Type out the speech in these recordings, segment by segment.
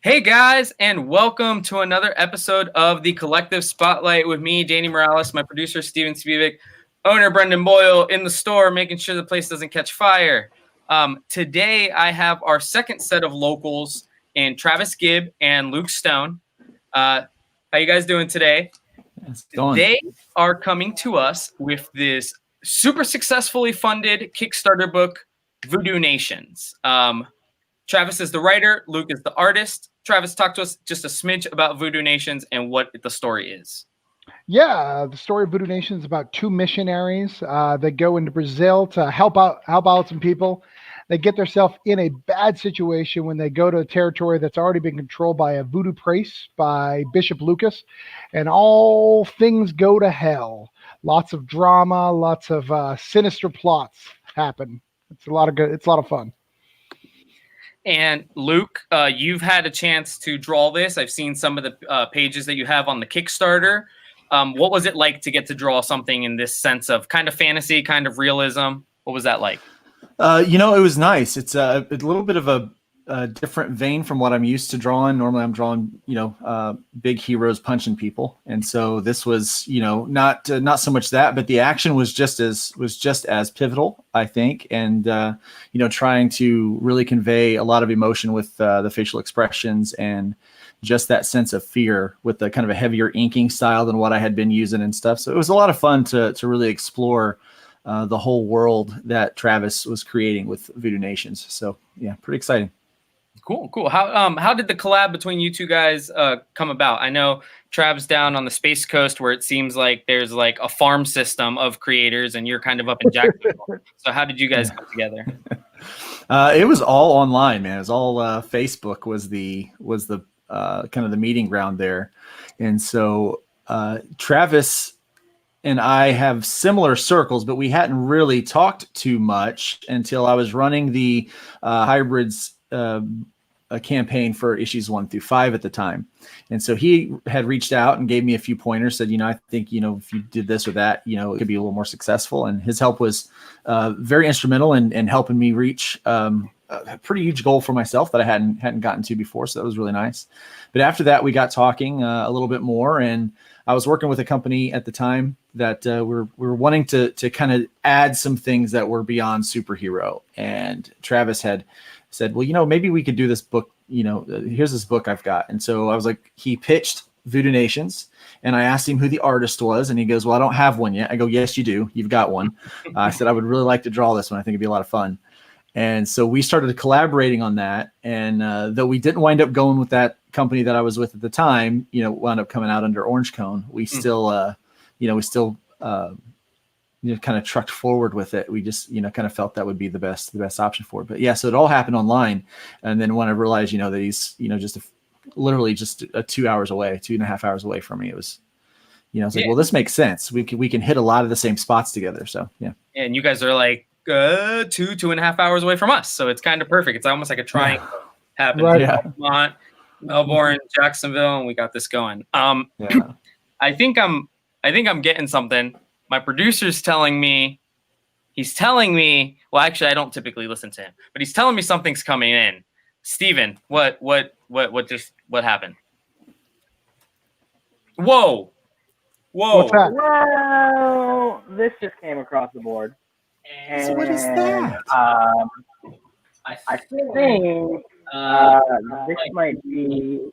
Hey guys, and welcome to another episode of the Collective Spotlight with me, Danny Morales, my producer, Steven Spivak, owner, Brendan Boyle, in the store, making sure the place doesn't catch fire. Today, I have our second set of locals in Travis Gibb and Luke Stone. How you guys doing today? They are coming to us with this super successfully funded Kickstarter book, Voodoo Nations. Travis is the writer, Luke is the artist. Travis, talk to us just a smidge about Voodoo Nations and what the story is. Yeah, the story of Voodoo Nations is about two missionaries that go into Brazil to help out some people. They get themselves in a bad situation when they go to a territory that's already been controlled by a voodoo priest, by Bishop Lucas, and all things go to hell. Lots of drama, lots of sinister plots happen. It's a lot of fun. And Luke, you've had a chance to draw this. I've seen some of the pages that you have on the Kickstarter. What was it like to get to draw something in this sense of kind of fantasy, kind of realism? What was that like? It was nice. It's a little bit of a different vein from what I'm used to drawing. Normally I'm drawing, big heroes punching people. And so this was, not so much that, but the action was just as pivotal, I think. And, trying to really convey a lot of emotion with the facial expressions and just that sense of fear with the kind of a heavier inking style than what I had been using and stuff. So it was a lot of fun to really explore the whole world that Travis was creating with Voodoo Nations. So yeah, pretty exciting. Cool. How did the collab between you two guys come about? I know Trav's down on the Space Coast where it seems like there's like a farm system of creators and you're kind of up in Jacksonville. So how did you guys come together? It was all online, man. It was all Facebook was the kind of the meeting ground there. And so Travis and I have similar circles, but we hadn't really talked too much until I was running the hybrids a campaign for issues 1 through 5 at the time. And so he had reached out and gave me a few pointers, said, I think, if you did this or that, it could be a little more successful. And his help was very instrumental in helping me reach a pretty huge goal for myself that I hadn't gotten to before. So that was really nice. But after that, we got talking a little bit more, and I was working with a company at the time that we're wanting to kind of add some things that were beyond superhero. And Travis had said, well, maybe we could do this book, here's this book I've got. And so I was like, he pitched Voodoo Nations, and I asked him who the artist was, and he goes, well, I don't have one yet. I go, yes, you do. You've got one. I said, I would really like to draw this one. I think it'd be a lot of fun. And so we started collaborating on that. And though we didn't wind up going with that company that I was with at the time, wound up coming out under Orange Cone. We still, kind of trucked forward with it. We just, kind of felt that would be the best option for it. But yeah, so it all happened online. And then when I realized, that he's, literally just 2 hours away, 2.5 hours away from me, it was, it's like, well, this makes sense. We can hit a lot of the same spots together. So yeah. And you guys are like 2.5 hours away from us. So it's kind of perfect. It's almost like a triangle happening. Right. Yeah. Vermont, Melbourne, Jacksonville, and we got this going. Yeah. I think I'm getting something. My producer's telling me, well, actually I don't typically listen to him, but he's telling me something's coming in. Steven, what happened? Whoa. What's that? Well, this just came across the board. And, so what is that? I think this might be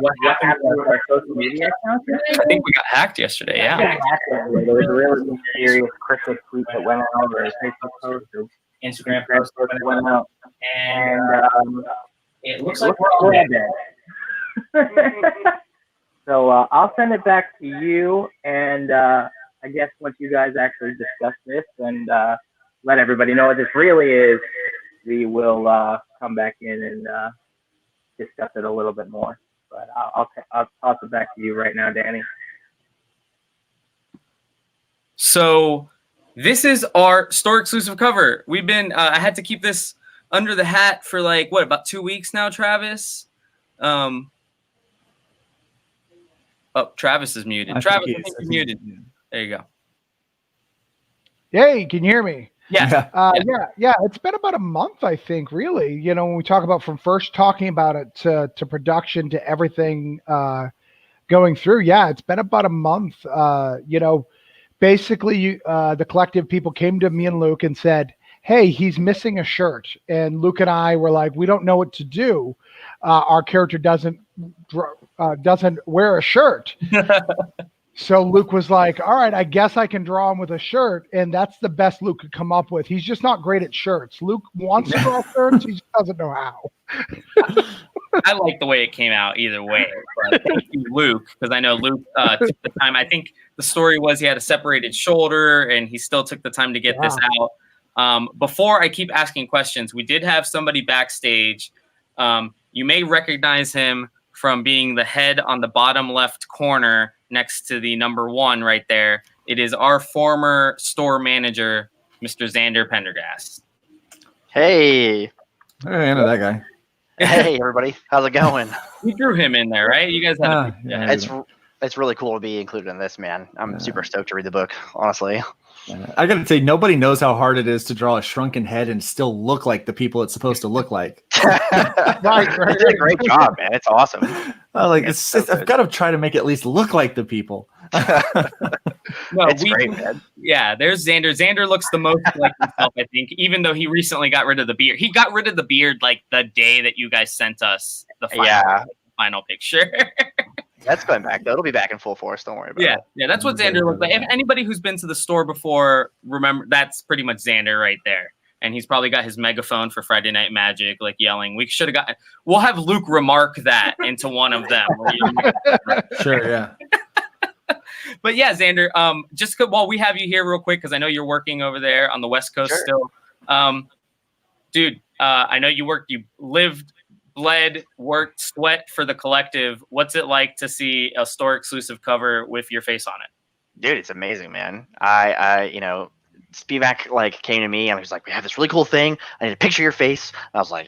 what happened with our social media accounts yesterday. I think we got hacked yesterday, yeah. There was a really mysterious Christmas tweet that went out, or a Facebook post, or Instagram post that went out, and it looks like we're all dead. So I'll send it back to you, and I guess once you guys actually discuss this and let everybody know what this really is, we will come back in and discuss it a little bit more. But I'll toss it back to you right now, Danny. So this is our store exclusive cover. We've been I had to keep this under the hat for like about 2 weeks now, Travis. Travis is muted. Travis, I think you're muted. There you go. Hey, can you hear me? Yeah. Yeah. It's been about a month, I think, really. When we talk about from first talking about it to production to everything going through. Yeah, it's been about a month. Basically, the collective people came to me and Luke and said, "Hey, he's missing a shirt." And Luke and I were like, "We don't know what to do. Our character doesn't wear a shirt." So Luke was like, "All right, I guess I can draw him with a shirt," and that's the best Luke could come up with. He's just not great at shirts. Luke wants to draw shirts, he just doesn't know how. I like the way it came out either way. But thank you, Luke, because I know Luke took the time. I think the story was he had a separated shoulder, and he still took the time to get this out. Before I keep asking questions, we did have somebody backstage. You may recognize him from being the head on the bottom left corner next to the number 1 right there. It is our former store manager, Mr. Xander Pendergast. Hey. I know that guy. Hey, everybody. How's it going? We drew him in there, right? You guys had It's really cool to be included in this, man. I'm super stoked to read the book, honestly. I gotta say, nobody knows how hard it is to draw a shrunken head and still look like the people it's supposed to look like. Right. You did a great job, man. It's awesome. I've got to try to make it at least look like the people. No, it's great, man. Yeah, there's Xander. Xander looks the most like himself, I think, even though he recently got rid of the beard. He got rid of the beard like the day that you guys sent us the final picture. That's going back, though. It'll be back in full force. Don't worry about it. Yeah, that's what Xander looks like. If anybody who's been to the store before, remember, that's pretty much Xander right there. And he's probably got his megaphone for Friday Night Magic, like yelling. We'll have Luke remark that into one of them. Sure, yeah. But yeah, Xander, just while we have you here real quick, because I know you're working over there on the West Coast still. Dude, I know you lived, bled, worked, sweat for the collective. What's it like to see a store exclusive cover with your face on it? Dude, it's amazing, man. Spivak came to me and he was like, "We have this really cool thing. I need a picture of your face." And I was like,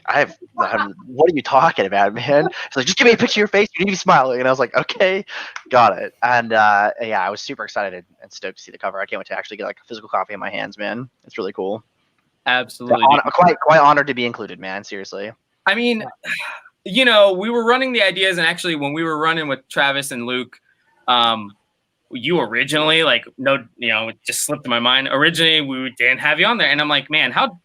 what are you talking about, man? He's like, "Just give me a picture of your face. You need to be smiling." And I was like, "Okay, got it." And I was super excited and stoked to see the cover. I can't wait to actually get a physical copy in my hands, man. It's really cool. Absolutely. Quite honored to be included, man. Seriously. I mean, we were running the ideas, and actually when we were running with Travis and Luke, you originally it just slipped in my mind. Originally, we didn't have you on there, and I'm like, man, how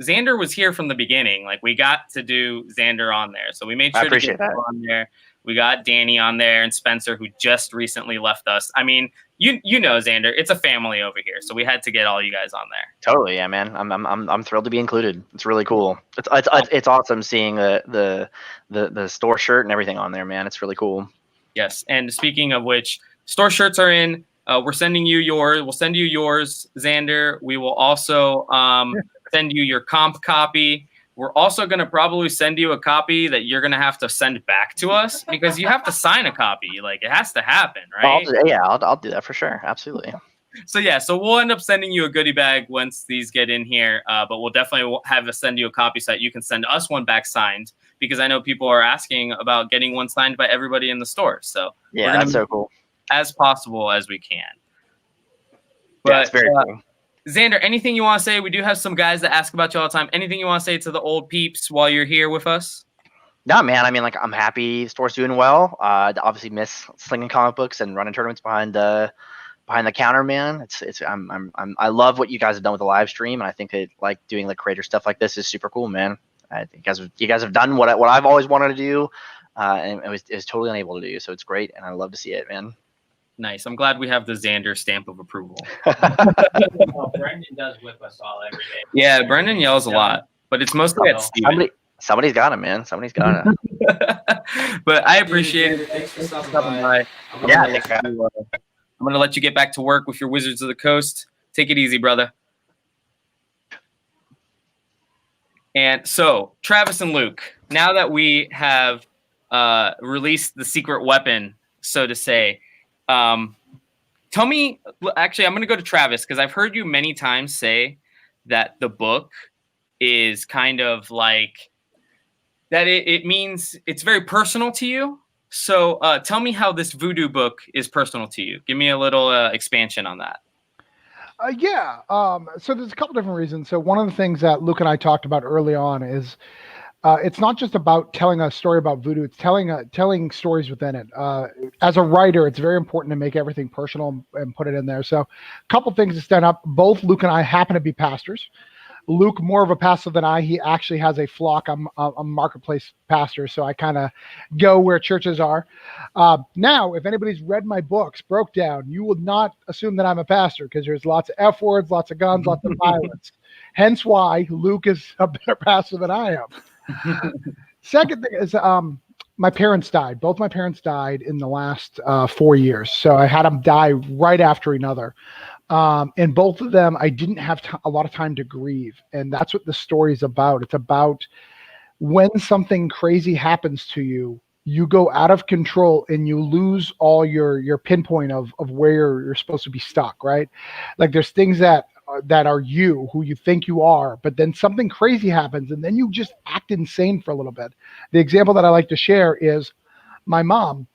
Xander was here from the beginning. We got to do Xander on there, so we made sure to get him on there. We got Danny on there and Spencer, who just recently left us. I mean, you know, Xander, it's a family over here, so we had to get all you guys on there. Totally, yeah, man. I'm thrilled to be included. It's really cool. It's awesome seeing the store shirt and everything on there, man. It's really cool. Yes, and speaking of which, store shirts are in. We're sending you yours. We'll send you yours, Xander. We will also send you your comp copy. We're also going to probably send you a copy that you're going to have to send back to us because you have to sign a copy. It has to happen, right? I'll do that for sure. Absolutely. So we'll end up sending you a goodie bag once these get in here, but we'll definitely have to send you a copy so that you can send us one back signed, because I know people are asking about getting one signed by everybody in the store. So yeah, that's so cool. As possible as we can. But yeah, it's very cool. Xander, anything you want to say? We do have some guys that ask about you all the time. Anything you want to say to the old peeps while you're here with us? No, man. I mean, I'm happy the store's doing well. I obviously miss slinging comic books and running tournaments behind the counter, man. I love what you guys have done with the live stream, and I think that doing creator stuff like this is super cool, man. I think you guys have done what I've always wanted to do, and it was totally unable to do. So it's great, and I love to see it, man. Nice. I'm glad we have the Xander stamp of approval. Brendan does whip us all every day. Yeah, Brendan yells a lot, but it's mostly at Steven. Somebody's got him, man. Somebody's got it. But I appreciate it. Thanks for stopping by. Yeah, I'm going to let you get back to work with your Wizards of the Coast. Take it easy, brother. And so, Travis and Luke, now that we have released the secret weapon, so to say, tell me, actually, I'm going to go to Travis because I've heard you many times say that the book is kind of that it means it's very personal to you. So tell me how this Voodoo book is personal to you. Give me a little expansion on that. Yeah. So there's a couple different reasons. So one of the things that Luke and I talked about early on is it's not just about telling a story about voodoo. It's telling stories within it. As a writer, it's very important to make everything personal and put it in there. So a couple things to stand up. Both Luke and I happen to be pastors. Luke, more of a pastor than I. He actually has a flock. I'm a marketplace pastor, so I kind of go where churches are. Now, if anybody's read my books, Broke Down, you would not assume that I'm a pastor because there's lots of F words, lots of guns, lots of violence. Hence why Luke is a better pastor than I am. Second thing is my parents died. Both my parents died in the last 4 years. So I had them die right after another. And both of them, I didn't have a lot of time to grieve. And that's what the story is about. It's about when something crazy happens to you, you go out of control and you lose all your pinpoint of where you're supposed to be stuck, right? Like there's things that are you, who you think you are, but then something crazy happens and then you just act insane for a little bit. The example that I like to share is my mom,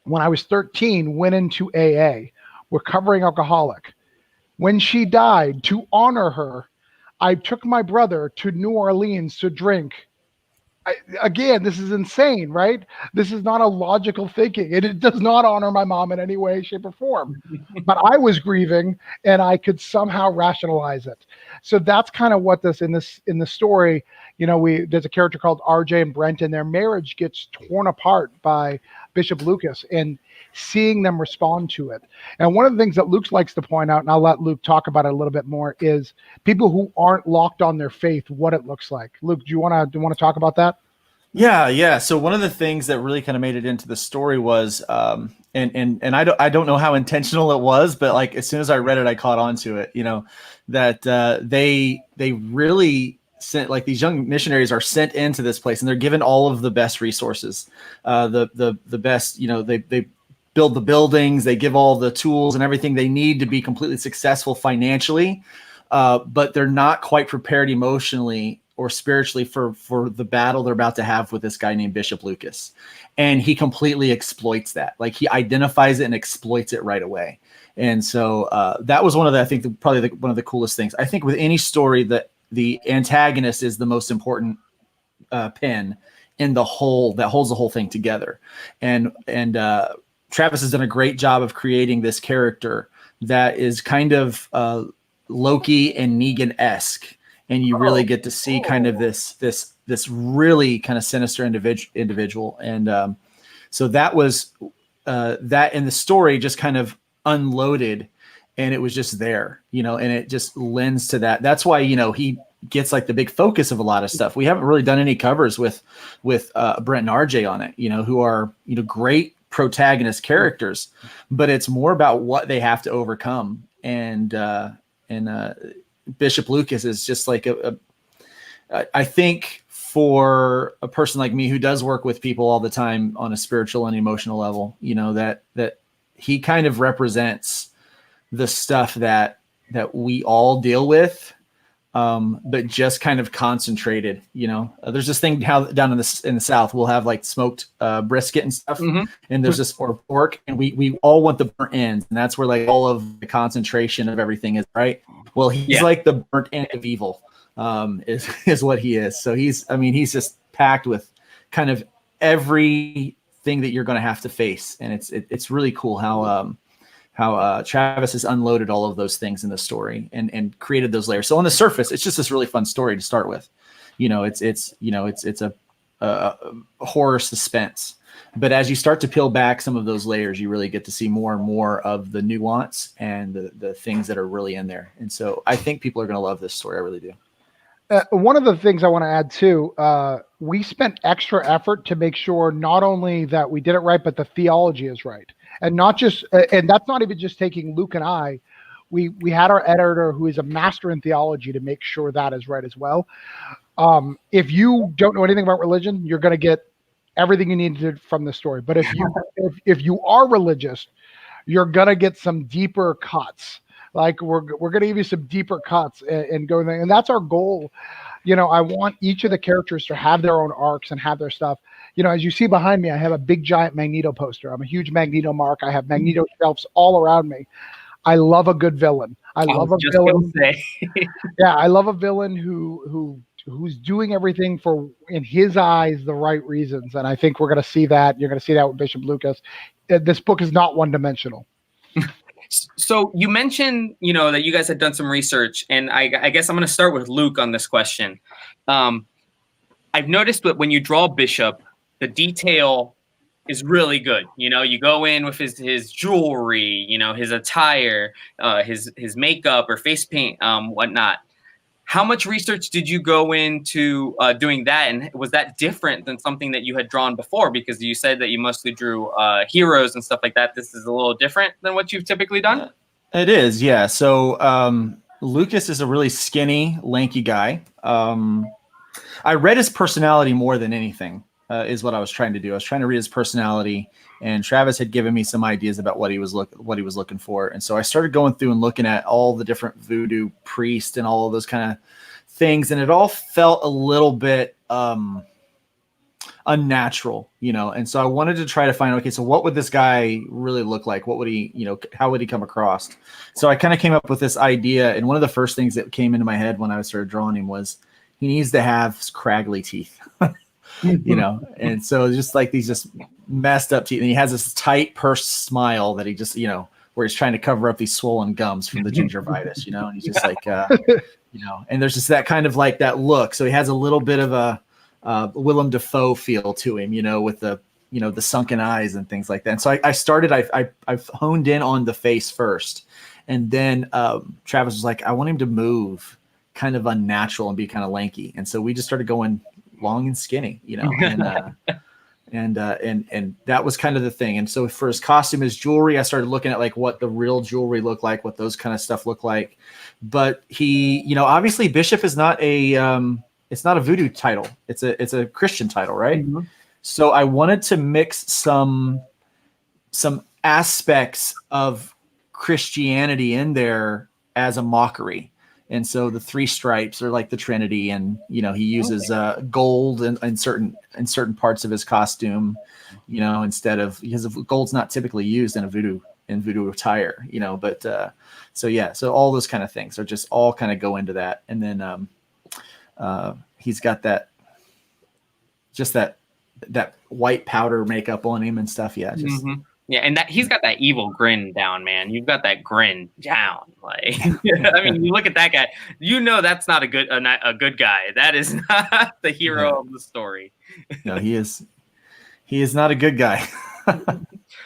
when I was 13, went into AA, recovering alcoholic. When she died, to honor her, I took my brother to New Orleans to drink. Again, this is insane, right? This is not a logical thinking. It does not honor my mom in any way, shape, or form. But I was grieving, and I could somehow rationalize it. So that's kind of what in the story. There's a character called RJ and Brent, and their marriage gets torn apart by Bishop Lucas, and seeing them respond to it. And one of the things that Luke likes to point out, and I'll let Luke talk about it a little bit more, is people who aren't locked on their faith, what it looks like. Luke, do you want to talk about that? Yeah. So one of the things that really kind of made it into the story was, and I don't know how intentional it was, but like as soon as I read it, I caught on to it. That they really sent, like, these young missionaries are sent into this place and they're given all of the best resources, the best. They build the buildings, they give all the tools and everything they need to be completely successful financially, but they're not quite prepared emotionally or spiritually for the battle they're about to have with this guy named Bishop Lucas. And he completely exploits that. Like, he identifies it and exploits it right away. And so that was one of the, probably one of the coolest things. I think with any story, that the antagonist is the most important pin in the whole, that holds the whole thing together. And Travis has done a great job of creating this character that is kind of Loki and Negan-esque. And you really get to see kind of this really kind of sinister individual. And so that was that in the story just kind of unloaded, and it was just there, and it just lends to that. That's why, he gets like the big focus of a lot of stuff. We haven't really done any covers with Brent and RJ on it, who are, great protagonist characters, but it's more about what they have to overcome. And Bishop Lucas is just like I think for a person like me who does work with people all the time on a spiritual and emotional level, that he kind of represents the stuff that we all deal with, but just kind of concentrated. There's this thing down in the South, we'll have like smoked brisket and stuff, and there's this pork, and we all want the burnt ends, and that's where like all of the concentration of everything is, right? Well, he's like the burnt end of evil, is what he is. So he's just packed with kind of everything that you're going to have to face, and it's really cool how Travis has unloaded all of those things in the story and created those layers. So on the surface, it's just this really fun story to start with. It's a horror suspense. But as you start to peel back some of those layers, you really get to see more and more of the nuance and the things that are really in there. And so I think people are going to love this story. I really do. One of the things I want to add too, we spent extra effort to make sure not only that we did it right, but the theology is right. And not just, and that's not even just taking Luke and I. We had our editor who is a master in theology to make sure that is right as well. If you don't know anything about religion, you're going to get everything you need from the story. But if you are religious, you're going to get some deeper cuts. Like we're going to give you some deeper cuts and go there. And that's our goal. I want each of the characters to have their own arcs and have their stuff. As you see behind me, I have a big giant Magneto poster. I'm a huge Magneto mark. I have Magneto shelves all around me. I love a good villain. I love a villain. Yeah, I love a villain who's doing everything for, in his eyes, the right reasons. And I think we're going to see that. You're going to see that with Bishop Lucas. This book is not one-dimensional. So you mentioned, that you guys had done some research, and I guess I'm going to start with Luke on this question. I've noticed that when you draw Bishop, the detail is really good. You go in with his jewelry, his attire, his makeup or face paint, whatnot. How much research did you go into doing that? And was that different than something that you had drawn before? Because you said that you mostly drew heroes and stuff like that. This is a little different than what you've typically done? It is, yeah. So Lucas is a really skinny, lanky guy. I read his personality more than anything, is what I was trying to do. I was trying to read his personality, and Travis had given me some ideas about what he was looking for. And so I started going through and looking at all the different voodoo priests and all of those kind of things, and it all felt a little bit unnatural, And so I wanted to try to find, okay, so what would this guy really look like? What would he, how would he come across? So I kind of came up with this idea, and one of the first things that came into my head when I started drawing him was he needs to have craggly teeth. And so just like these just messed up teeth, and he has this tight pursed smile that he just, where he's trying to cover up these swollen gums from the gingivitis, and he's just like, and there's just that kind of like that look. So he has a little bit of a Willem Dafoe feel to him, with the, the sunken eyes and things like that. And so I've honed in on the face first. And then Travis was like, I want him to move kind of unnatural and be kind of lanky. And so we just started going long and skinny, and that was kind of the thing. And so for his costume, his jewelry, I started looking at like what the real jewelry looked like, what those kind of stuff look like. But he, obviously Bishop is not it's not a voodoo title. It's a Christian title, right? Mm-hmm. So I wanted to mix some aspects of Christianity in there as a mockery. And so the three stripes are like the Trinity, and he uses gold in certain parts of his costume, instead of, because gold's not typically used in voodoo attire, But so all those kind of things are just all kind of go into that, and then he's got that white powder makeup on him and stuff. Yeah, just. Mm-hmm. Yeah, and that he's got that evil grin down, man. You've got that grin down. Like, I mean, you look at that guy, that's not a good guy. That is not the hero of the story. No, he is not a good guy.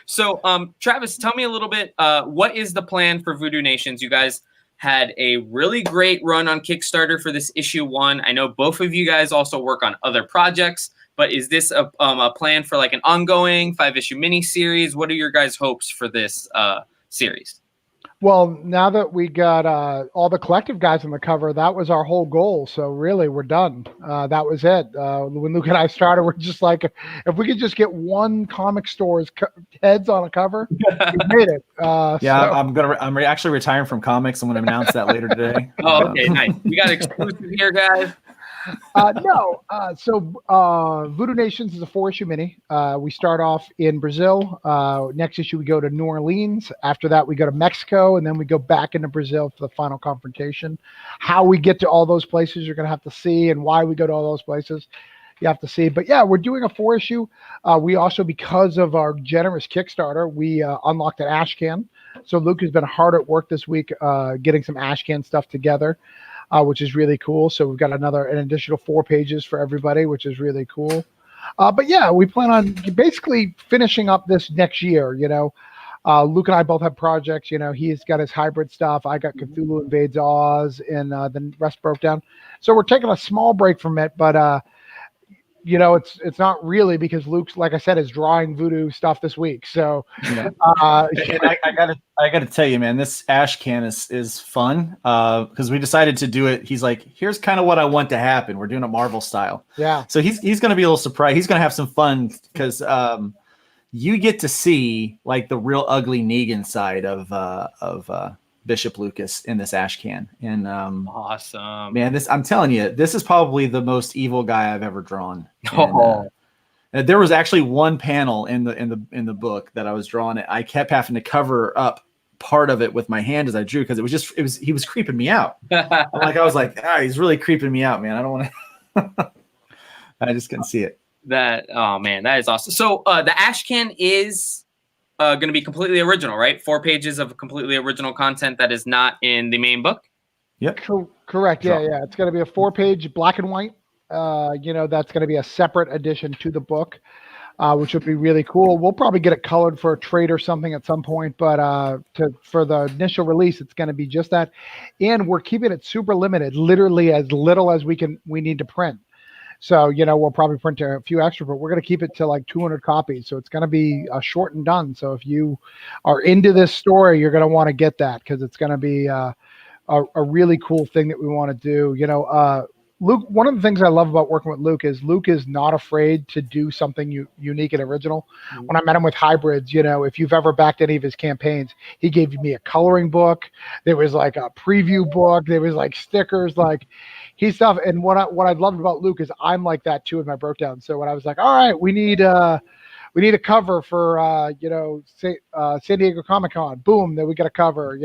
So, Travis, tell me a little bit. What is the plan for Vodoo Nations? You guys had a really great run on Kickstarter for this issue 1. I know both of you guys also work on other projects. But is this a plan for like an ongoing 5-issue mini-series? What are your guys' hopes for this series? Well, now that we got all the collective guys on the cover, that was our whole goal. So really, we're done. That was it. When Luke and I started, we're just like, if we could just get one comic store's heads on a cover, we made it. I'm actually retiring from comics. I'm going to announce that later today. Oh, okay, nice. We got exclusive here, guys. So Voodoo Nations is a 4-issue mini. We start off in Brazil. Next issue we go to New Orleans. After that we go to Mexico, and then we go back into Brazil for the final confrontation. How we get to all those places you're going to have to see, and why we go to all those places you have to see. But yeah, we're doing a 4-issue. We also, because of our generous Kickstarter, we unlocked an ash can. So Luke has been hard at work this week getting some ash can stuff together. Which is really cool. So we've got an additional 4 pages for everybody, which is really cool. But yeah, we plan on basically finishing up this next year. Luke and I both have projects. He's got his hybrid stuff. I got Cthulhu Invades Oz, and the rest broke down. So we're taking a small break from it, but it's not really, because Luke's, like I said, is drawing voodoo stuff this week. So I gotta tell you, man, this ash can is fun because we decided to do it. He's like, here's kind of what I want to happen. We're doing it Marvel style. Yeah. So he's gonna be a little surprised. He's gonna have some fun because you get to see like the real ugly Negan side of Bishop Lucas in this ash can. And awesome, man, I'm telling you, this is probably the most evil guy I've ever drawn. And, there was actually one panel in the book that I was drawing. I kept having to cover up part of it with my hand as I drew because he was creeping me out. I was like, he's really creeping me out, man. I don't want to. I just couldn't see it. Oh man, that is awesome. So the ash can is going to be completely original, right? 4 pages of completely original content that is not in the main book. Yep. Correct. Yeah. It's going to be a 4-page black and white. That's going to be a separate addition to the book, which would be really cool. We'll probably get it colored for a trade or something at some point, but for the initial release, it's going to be just that. And we're keeping it super limited, literally as little as we need to print. So, we'll probably print a few extra, but we're going to keep it to like 200 copies. So it's going to be short and done. So if you are into this story, you're going to want to get that because it's going to be a really cool thing that we want to do. Luke, one of the things I love about working with Luke is not afraid to do something unique and original. Mm-hmm. When I met him with Hybrids, if you've ever backed any of his campaigns, he gave me a coloring book. There was like a preview book. There was like stickers, like he stuff. And what I loved about Luke is I'm like that too in my breakdown. So when I was like, all right, we need a cover for, San Diego Comic-Con. Boom, then we got a cover,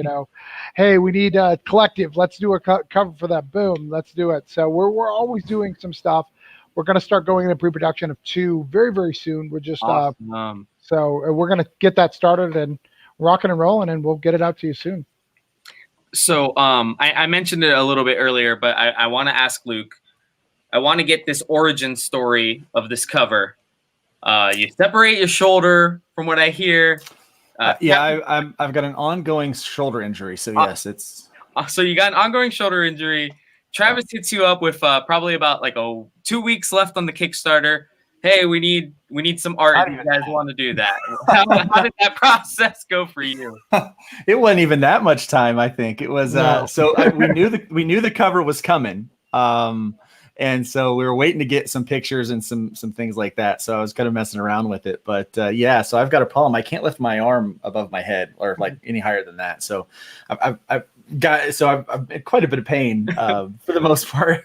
Hey, we need a collective. Let's do a cover for that. Boom, let's do it. So we're always doing some stuff. We're going to start going into pre-production of 2 very, very soon. We're just, awesome. So we're going to get that started and rocking and rolling, and we'll get it out to you soon. So I mentioned it a little bit earlier, but I want to ask Luke, I want to get this origin story of this cover. You separate your shoulder, from what I hear. I've got an ongoing shoulder injury, so yes, it's. So you got an ongoing shoulder injury. Travis hits you up with probably about 2 weeks left on the Kickstarter. Hey, we need some art. If you guys want to do that? How did that process go for you? It wasn't even that much time. I think it was. No. We knew the cover was coming. And so we were waiting to get some pictures and some things like that. So I was kind of messing around with it. But so I've got a problem. I can't lift my arm above my head or any higher than that. So I've in quite a bit of pain for the most part.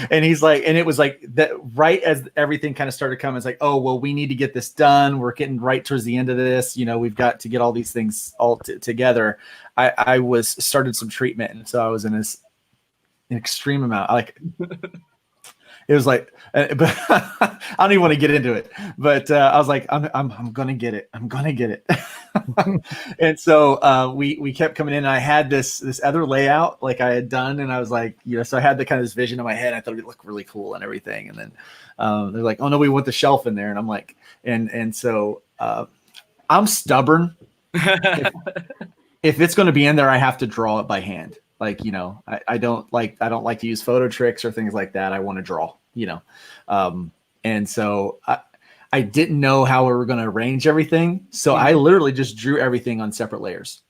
And he's like, and it was like that right as everything kind of started coming, it's like, oh, well, we need to get this done. We're getting right towards the end of this. We've got to get all these things all together. I started some treatment. And so I was in an extreme amount. It was but I don't even want to get into it. But I was like, I'm gonna get it. I'm gonna get it. And so we kept coming in. And I had this other layout like I had done, and I was like, so I had the kind of this vision in my head. I thought it'd look really cool and everything. And then they're like, oh no, we want the shelf in there. And I'm like, and so I'm stubborn. If it's going to be in there, I have to draw it by hand. I don't like to use photo tricks or things like that. I want to draw, and so I didn't know how we were going to arrange everything. So I literally just drew everything on separate layers.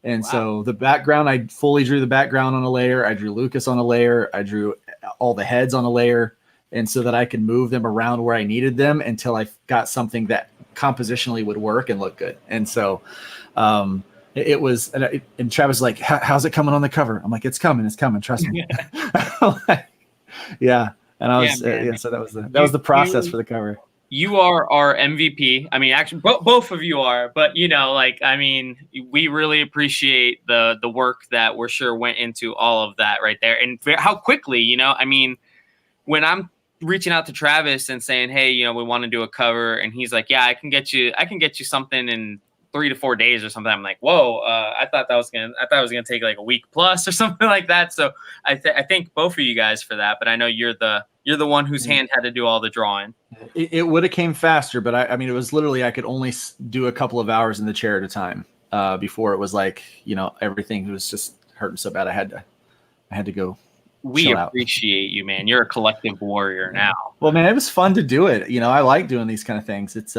And so the background, I fully drew the background on a layer. I drew Lucas on a layer. I drew all the heads on a layer. And so that I could move them around where I needed them until I got something that compositionally would work and look good. And so, it was, and Travis was like, how's it coming on the cover? I'm like, it's coming, trust me. Yeah. And I was, so that was the process for the cover. You are our MVP. I mean, actually, both of you are, but we really appreciate the work that we're sure went into all of that right there, and how quickly, when I'm reaching out to Travis and saying, hey, we want to do a cover, and he's like, yeah, I can get you something in 3 to 4 days or something. I'm like, whoa, I thought it was gonna take like a week plus or something like that. So I thank both of you guys for that. But I know you're the one whose hand had to do all the drawing. It would have came faster, but I mean, it was literally I could only do a couple of hours in the chair at a time before it was like everything was just hurting so bad. I had to go. We appreciate you, man. You're a collective warrior now. Well, man, it was fun to do it. I like doing these kind of things. It's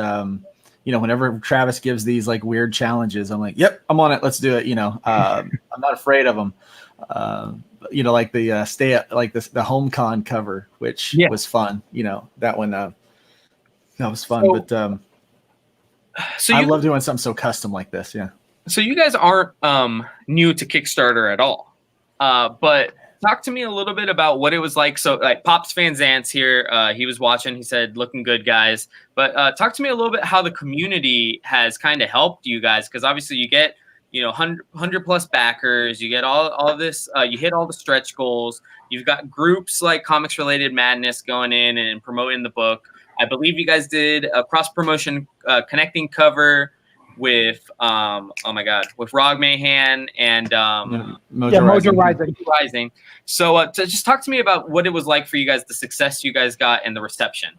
whenever Travis gives these like weird challenges, I'm like, yep, I'm on it. Let's do it. I'm not afraid of them. Like the the home con cover, which was fun. That one, that was fun. So I love doing something so custom like this. Yeah. So you guys aren't new to Kickstarter at all, but talk to me a little bit about what it was like. So like Pops Van Zant's here. He was watching. He said, looking good, guys. But talk to me a little bit how the community has kind of helped you guys. Because obviously you get 100 plus backers. You get all this. You hit all the stretch goals. You've got groups like Comics Related Madness going in and promoting the book. I believe you guys did a cross promotion connecting cover with with Rog Mahan and Mojo Rising. So just talk to me about what it was like for you guys, the success you guys got, and the reception.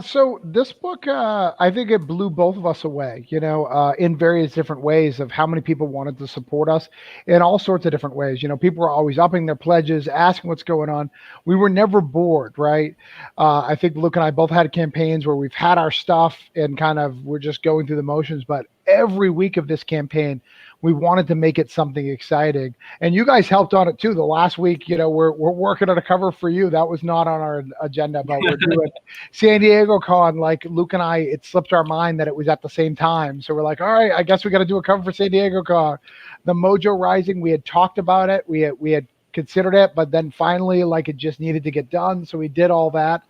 So this book, I think it blew both of us away, in various different ways of how many people wanted to support us in all sorts of different ways. People were always upping their pledges, asking what's going on. We were never bored, right? I think Luke and I both had campaigns where we've had our stuff and kind of we're just going through the motions. But every week of this campaign, we wanted to make it something exciting, and you guys helped on it too. The last week, we're working on a cover for you. That was not on our agenda, but we're doing San Diego Con. Like Luke and I, it slipped our mind that it was at the same time, so we're like, all right, I guess we got to do a cover for San Diego Con. The Mojo Rising, we had talked about it. We had considered it, but then finally, it just needed to get done, so we did all that.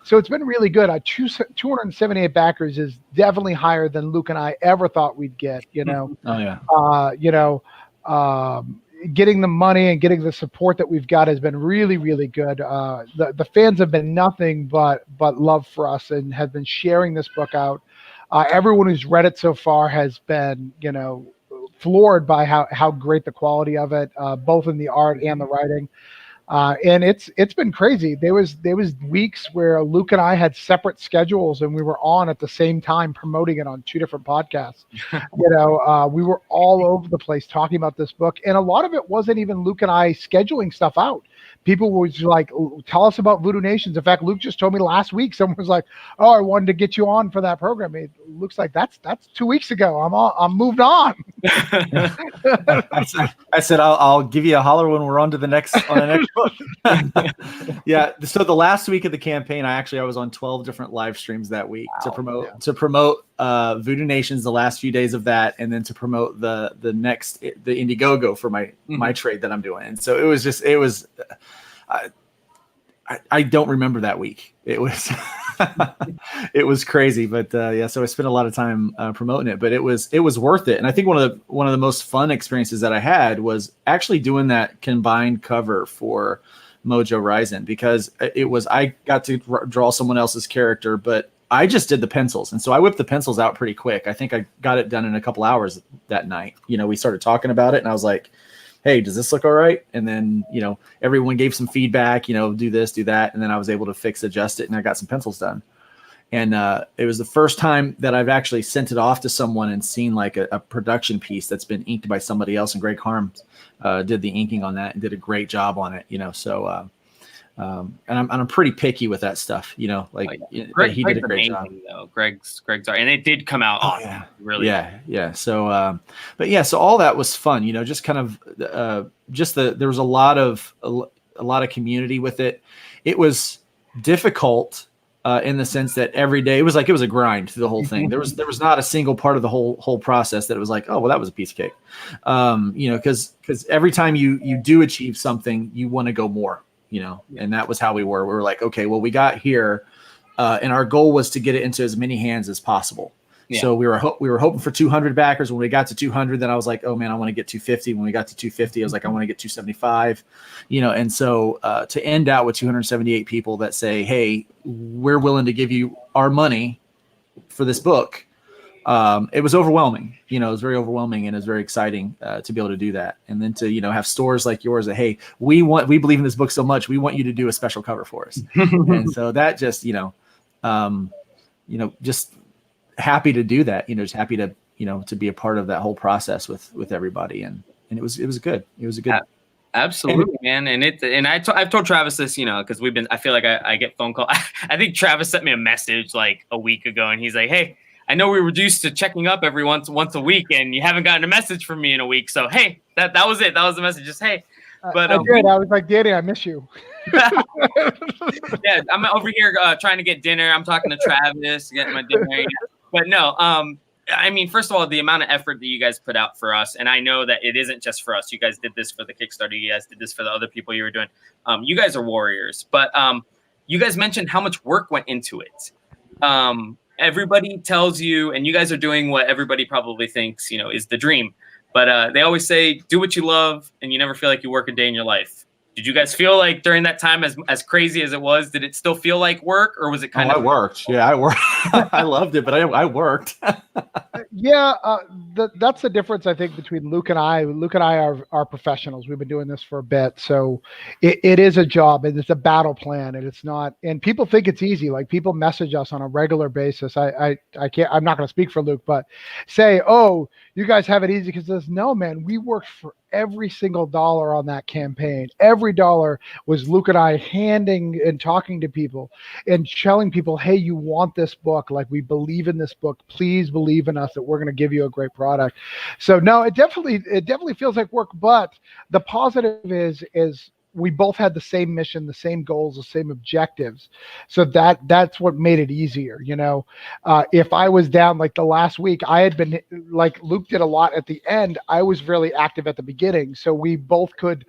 So it's been really good. 278 backers is definitely higher than Luke and I ever thought we'd get. Oh yeah. Getting the money and getting the support that we've got has been really, really good. The fans have been nothing but love for us and have been sharing this book out. Everyone who's read it so far has been, floored by how great the quality of it, both in the art and the writing. And it's been crazy. There was weeks where Luke and I had separate schedules and we were on at the same time promoting it on two different podcasts. We were all over the place talking about this book, and a lot of it wasn't even Luke and I scheduling stuff out. People were just like, tell us about Voodoo Nations. In fact, Luke just told me last week, someone was like, oh, I wanted to get you on for that program. It looks like that's 2 weeks ago. I'm moved on. I said, I'll give you a holler when we're on the next book. Yeah. So the last week of the campaign, I was on 12 different live streams that week to promote Voodoo Nations, the last few days of that, and then to promote the Indiegogo for my trade that I'm doing. And so it was I don't remember that week. It was it was crazy, but so I spent a lot of time promoting it, but it was worth it. And I think one of the most fun experiences that I had was actually doing that combined cover for Mojo Rising, because I got to draw someone else's character, but I just did the pencils. And so I whipped the pencils out pretty quick. I think I got it done in a couple hours that night. We started talking about it and I was like, hey, does this look all right? And then, everyone gave some feedback, do this, do that. And then I was able to adjust it, and I got some pencils done. And it was the first time that I've actually sent it off to someone and seen a production piece that's been inked by somebody else. And Greg Harms did the inking on that and did a great job on it, So, and I'm pretty picky with that stuff, he did a great job. Though. Greg's art, and it did come out. Oh yeah, really. Yeah. So, so all that was fun, just kind of, there was a lot of community with it. It was difficult in the sense that every day it was a grind through the whole thing. There was not a single part of the whole process that it was like, oh, well, that was a piece of cake. Because every time you do achieve something, you want to go more. And that was how we were. We were like, okay, well, we got here, and our goal was to get it into as many hands as possible. Yeah. So we were hoping for 200 backers. When we got to 200, then I was like, oh man, I want to get 250. When we got to 250, I was like, I want to get 275. And so to end out with 278 people that say, hey, we're willing to give you our money for this book. It was overwhelming, it was very overwhelming, and it was very exciting to be able to do that. And then to, have stores like yours that, hey, we believe in this book so much, we want you to do a special cover for us. And so that just, just happy to do that, just happy to, to be a part of that whole process with everybody. And it was good. It was a good. Absolutely, man. And I've told Travis this, because I feel like I get phone call. I think Travis sent me a message like a week ago, and he's like, hey, I know we're reduced to checking up every once a week, and you haven't gotten a message from me in a week. So, hey, that was it. That was the message. Just, hey. But I did. I was like, Danny, I miss you. Yeah, I'm over here trying to get dinner. I'm talking to Travis, getting my dinner. But no, I mean, first of all, the amount of effort that you guys put out for us, and I know that it isn't just for us. You guys did this for the Kickstarter. You guys did this for the other people you were doing. You guys are warriors. But you guys mentioned how much work went into it. everybody tells you, and you guys are doing what everybody probably thinks, is the dream. But they always say, do what you love, and you never feel like you work a day in your life. Did you guys feel like during that time, as crazy as it was, did it still feel like work, or was it kind of? I worked. Yeah, I worked. I loved it, but I worked. Yeah, that's the difference, I think, between Luke and I. Luke and I are professionals. We've been doing this for a bit, so it is a job, and it's a battle plan, and it's not. And people think it's easy. Like, people message us on a regular basis. I can't. I'm not going to speak for Luke, but say, "Oh, you guys have it easy," because no, man, we worked for every single dollar on that campaign. Every dollar was Luke and I handing and talking to people and telling people, hey, you want this book. Like, we believe in this book. Please believe in us that we're going to give you a great product. So no, it definitely feels like work. But the positive is we both had the same mission, the same goals, the same objectives. So that's what made it easier. If I was down like the last week, I had been, like Luke did a lot at the end. I was really active at the beginning. So we both could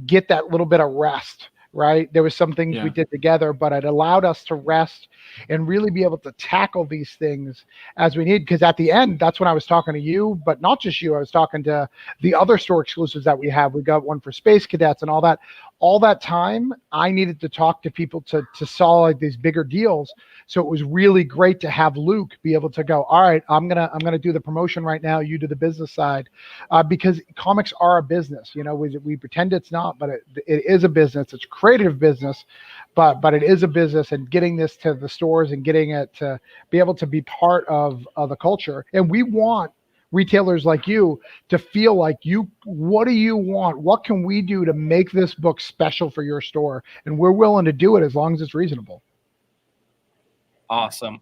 get that little bit of rest, right? There was some things we did together, but it allowed us to rest and really be able to tackle these things as we need. Because at the end, that's when I was talking to you, but not just you. I was talking to the other store exclusives that we have. We got one for Space Cadets and all that. All that time, I needed to talk to people to solve like these bigger deals. So it was really great to have Luke be able to go, all right, I'm gonna do the promotion right now. You do the business side, because comics are a business. We pretend it's not, but it is a business. It's a creative business, but it is a business. And getting this to the stores and getting it to be able to be part of the culture. And we want retailers like you to feel like what do you want? What can we do to make this book special for your store? And we're willing to do it as long as it's reasonable. Awesome.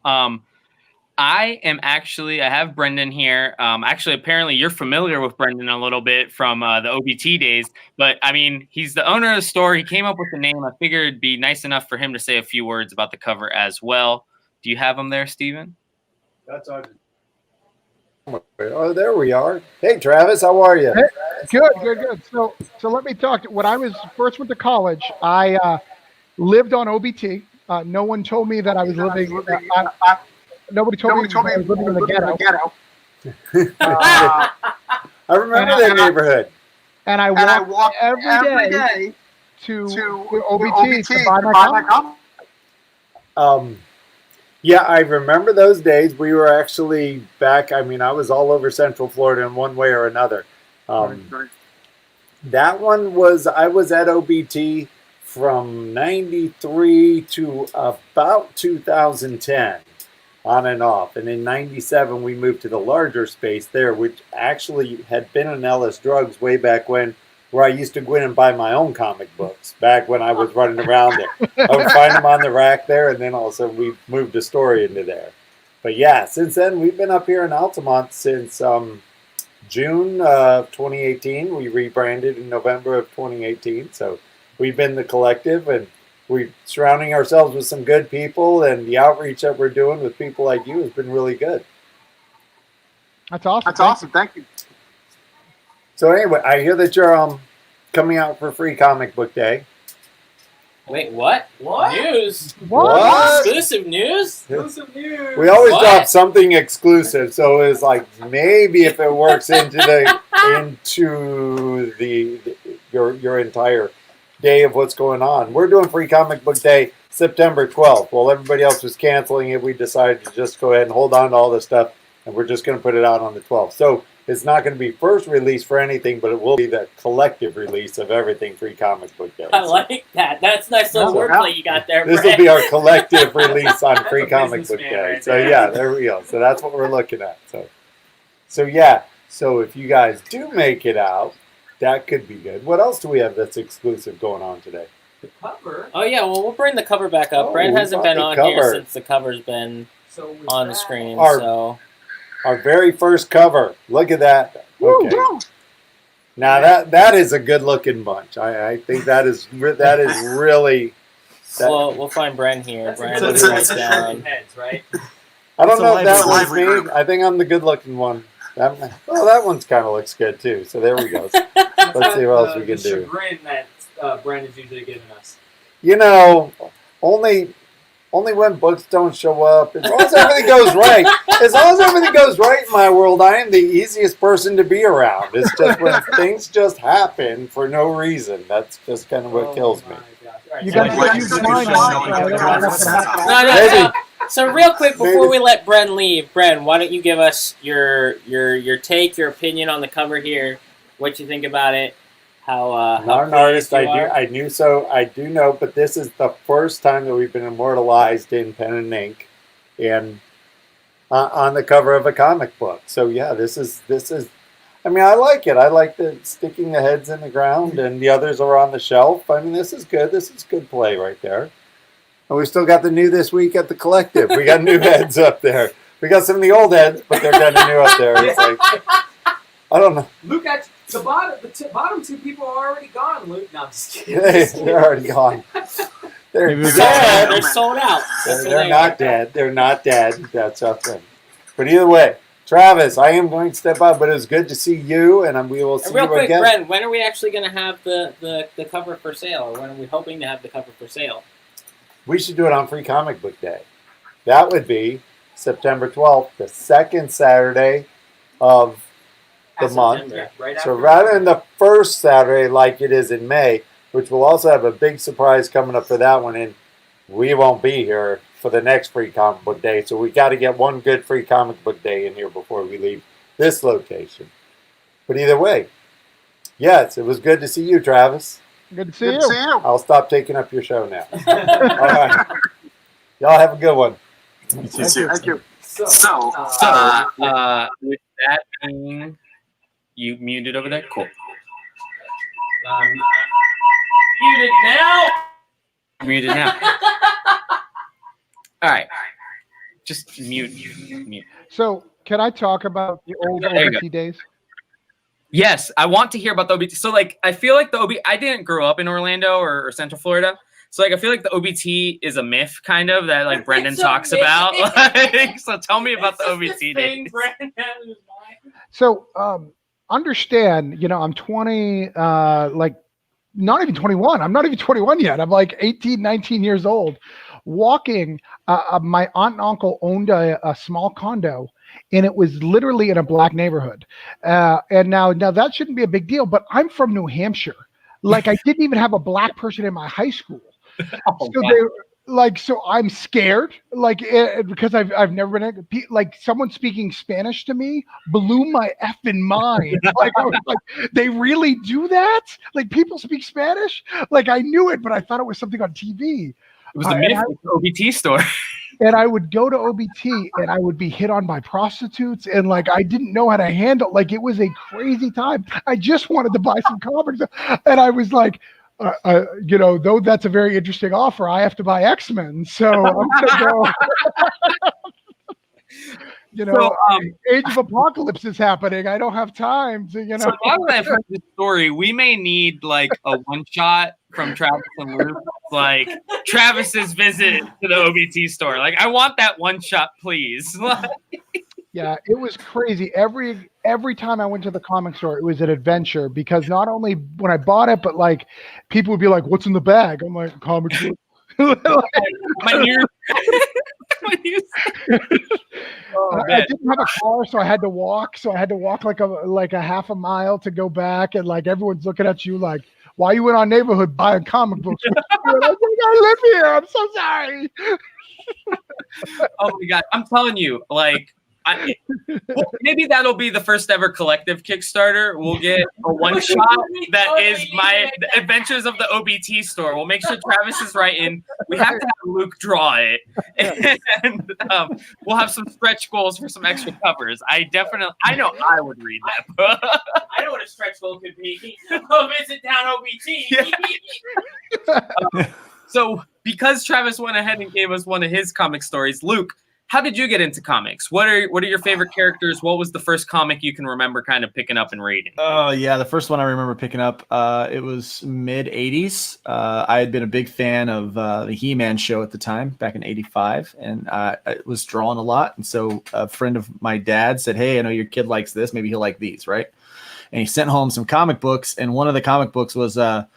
I have Brendan here. Actually, apparently you're familiar with Brendan a little bit from the OBT days, but I mean, he's the owner of the store. He came up with the name. I figured it'd be nice enough for him to say a few words about the cover as well. Do you have him there, Steven? That's our. Oh, there we are. Hey, Travis, how are you? Hey, good. So let me talk. When I first went to college, I lived on OBT. No one told me that I was living. Nobody told me I was living in the ghetto. I remember that neighborhood. And I walked every day to OBT to buy my comics. Yeah, I remember those days. We were actually back. I mean, I was all over Central Florida in one way or another. That one was, I was at OBT from 93 to about 2010, on and off. And in 97, we moved to the larger space there, which actually had been in Ellis Drugs way back when, where I used to go in and buy my own comic books back when I was running around there. I would find them on the rack there, and then also we moved a story into there. But yeah, since then, we've been up here in Altamont since June of 2018. We rebranded in November of 2018. So we've been the collective, and we're surrounding ourselves with some good people, and the outreach that we're doing with people like you has been really good. That's awesome. Thank you. So anyway, I hear that you're coming out for Free Comic Book Day. Wait, what? News? What? Exclusive news? We always drop something exclusive, so it's like maybe if it works into your entire day of what's going on. We're doing Free Comic Book Day September 12th. While everybody else was canceling it, we decided to just go ahead and hold on to all this stuff, and we're just going to put it out on the 12th. So it's not going to be first release for anything, but it will be the collective release of everything Free Comic Book Day. I like that. That's nice little wordplay you got there, This will be our collective release on Free Comic Book Day. Right so yeah, there we go. So that's what we're looking at. So yeah. So if you guys do make it out, that could be good. What else do we have that's exclusive going on today? The cover. Oh yeah, well we'll bring the cover back up. Oh, Brent hasn't been on cover. here since the cover's been on the screen. Our very first cover. Look at that. Okay. Now that is a good looking bunch. I think that is really. We'll find Brent here. Brent will write down. Heads, right? I don't know if that was me. I think I'm the good looking one. That one's kind of looks good too. So there we go. Let's see what else we can do. Chagrin that Brandon's usually giving us. Only only when books don't show up. As long as everything goes right. As long as everything goes right in my world, I am the easiest person to be around. It's just when things just happen for no reason. That's just kind of what kills me. You got to use mine. No. So real quick before we let Bren leave, Bren, why don't you give us your take, your opinion on the cover here, what you think about it, I'm not an artist. I do know, but this is the first time that we've been immortalized in pen and ink, and on the cover of a comic book. So yeah, this is. I mean, I like it. I like the sticking the heads in the ground, and the others are on the shelf. I mean, this is good. This is good play right there. And we still got the new this week at the Collective. We got new heads up there. We got some of the old heads, but they're kind of new up there. It's like, I don't know. Luke, the bottom two people are already gone, Luke. No, I'm just kidding. They're already gone. They're dead. They're sold out. They're not dead. They're not dead. That's a thing. But either way, Travis, I am going to step out, but it was good to see you, and we will see you again. Real quick, Bren, when are we actually going to have the cover for sale, or when are we hoping to have the cover for sale? We should do it on Free Comic Book Day. That would be September 12th, the second Saturday of the month. Right so rather than the first Saturday like it is in May, which we'll also have a big surprise coming up for that one, and we won't be here for the next Free Comic Book Day. So we got to get one good Free Comic Book Day in here before we leave this location. But either way, yes, it was good to see you, Travis. Good to see you. I'll stop taking up your show now. All right. Y'all have a good one. Thank you. So, with that being, you muted over there? Cool. Muted now. Muted now. All right. Just mute. So, can I talk about the old OBT days? Yes, I want to hear about the OBT. So, like, I feel like I didn't grow up in Orlando or Central Florida. So, like, I feel like the OBT is a myth, kind of, that, like, Brendan talks about. Like, so, tell me about the OBT days. So, understand, I'm 20, not even 21. I'm not even 21 yet. I'm like 18, 19 years old. Walking, my aunt and uncle owned a small condo, and it was literally in a black neighborhood. And now that shouldn't be a big deal, but I'm from New Hampshire. Like, I didn't even have a black person in my high school. So I'm scared, because I've never been like, someone speaking Spanish to me blew my effing mind. I was like, they really do that? Like, people speak Spanish? Like, I knew it, but I thought it was something on TV. It was the myth of the OBT store. And I would go to OBT and I would be hit on by prostitutes, and like, I didn't know how to handle, like, it was a crazy time. I just wanted to buy some comics, and I was like, though that's a very interesting offer, I have to buy X-Men, so I'm gonna go. Age of Apocalypse is happening. I don't have time to, So now that I've heard this story, we may need like a one-shot from Travis and Luke, like Travis's visit to the OBT store. Like, I want that one shot, please. Yeah, it was crazy. Every time I went to the comic store, it was an adventure, because not only when I bought it, but like, people would be like, "What's in the bag?" I'm like, "Comic book." My ears. I didn't have a car, so I had to walk. So I had to walk like a half a mile to go back, and like, everyone's looking at you like, "Why you in our neighborhood buying comic books?" I live here. I'm so sorry. Oh my god! I'm telling you, like, maybe that'll be the first ever collective Kickstarter. We'll get a one shot that is my Adventures of the OBT store. We'll make sure Travis is writing. We have to have Luke draw it, and we'll have some stretch goals for some extra covers. I know I would read that book. I know what a stretch goal could be. Go visit down OBT. So, because Travis went ahead and gave us one of his comic stories, Luke, how did you get into comics? What are your favorite characters? What was the first comic you can remember kind of picking up and reading? Oh, yeah. The first one I remember picking up, it was mid-'80s. I had been a big fan of the He-Man show at the time, back in '85, and I was drawn a lot. And so a friend of my dad said, "Hey, I know your kid likes this. Maybe he'll like these," right? And he sent home some comic books, and one of the comic books was Mike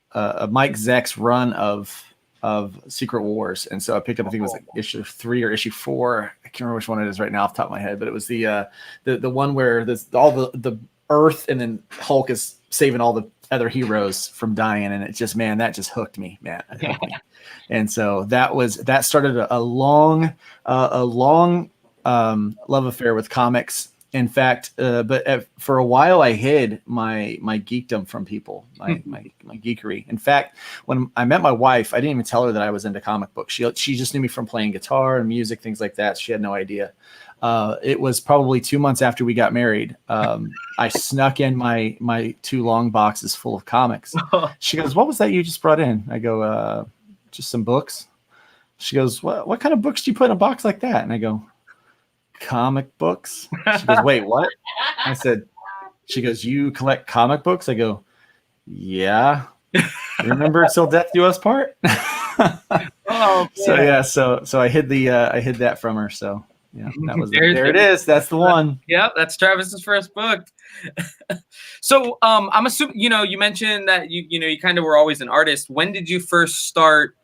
Zeck's run of of Secret Wars, and so I picked up, I think it was like issue 3 or issue 4. I can't remember which one it is right now off the top of my head, but it was the one where all the Earth, and then Hulk is saving all the other heroes from dying, and it just, man, that just hooked me, man. It hooked me. And so that started a long love affair with comics. In fact, for a while I hid my geekdom from people, my geekery. In fact, when I met my wife, I didn't even tell her that I was into comic books. She just knew me from playing guitar and music, things like that. She had no idea. It was probably 2 months after we got married. I snuck in my 2 long boxes full of comics. She goes, "What was that you just brought in?" I go, "Just some books." She goes, "What kind of books do you put in a box like that?" And I go, "Comic books." She goes, "Wait, what?" I said, she goes, "You collect comic books?" I go, "Yeah." "Remember Till Death Do Us Part?" Oh, so yeah, so I hid that from her. So yeah, that was there. It is. That's the one. Yeah, that's Travis's first book. So I'm assuming, you mentioned that you kind of were always an artist. When did you first start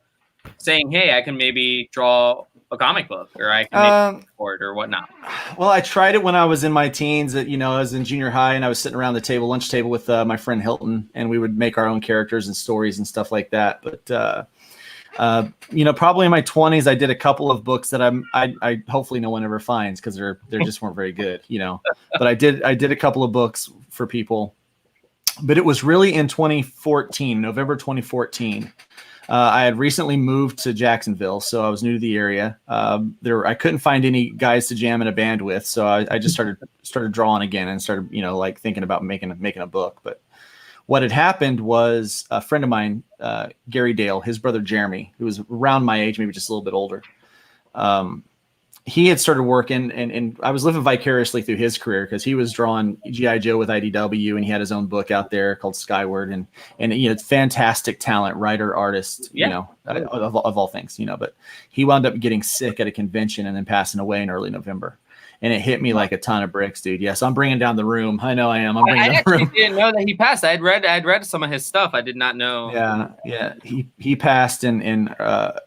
saying, "Hey, I can maybe draw a comic book, or I can make a board or whatnot"? Well, I tried it when I was in my teens. I was in junior high, and I was sitting around the lunch table with my friend Hilton, and we would make our own characters and stories and stuff like that. But probably in my 20s, I did a couple of books that I hopefully no one ever finds, because they just weren't very good. But I did a couple of books for people. But it was really in 2014, November 2014. I had recently moved to Jacksonville, so I was new to the area. I couldn't find any guys to jam in a band with, so I just started drawing again, and started thinking about making a book. But what had happened was a friend of mine, Gary Dale, his brother Jeremy, who was around my age, maybe just a little bit older. He had started working, and I was living vicariously through his career, because he was drawing G.I. Joe with IDW, and he had his own book out there called Skyward, and it's fantastic talent, writer, artist, of all things, But he wound up getting sick at a convention and then passing away in early November. And it hit me like a ton of bricks, dude. Yes, I'm bringing down the room. I know I am. I actually didn't know that he passed. I'd read some of his stuff. I did not know. Yeah. He passed in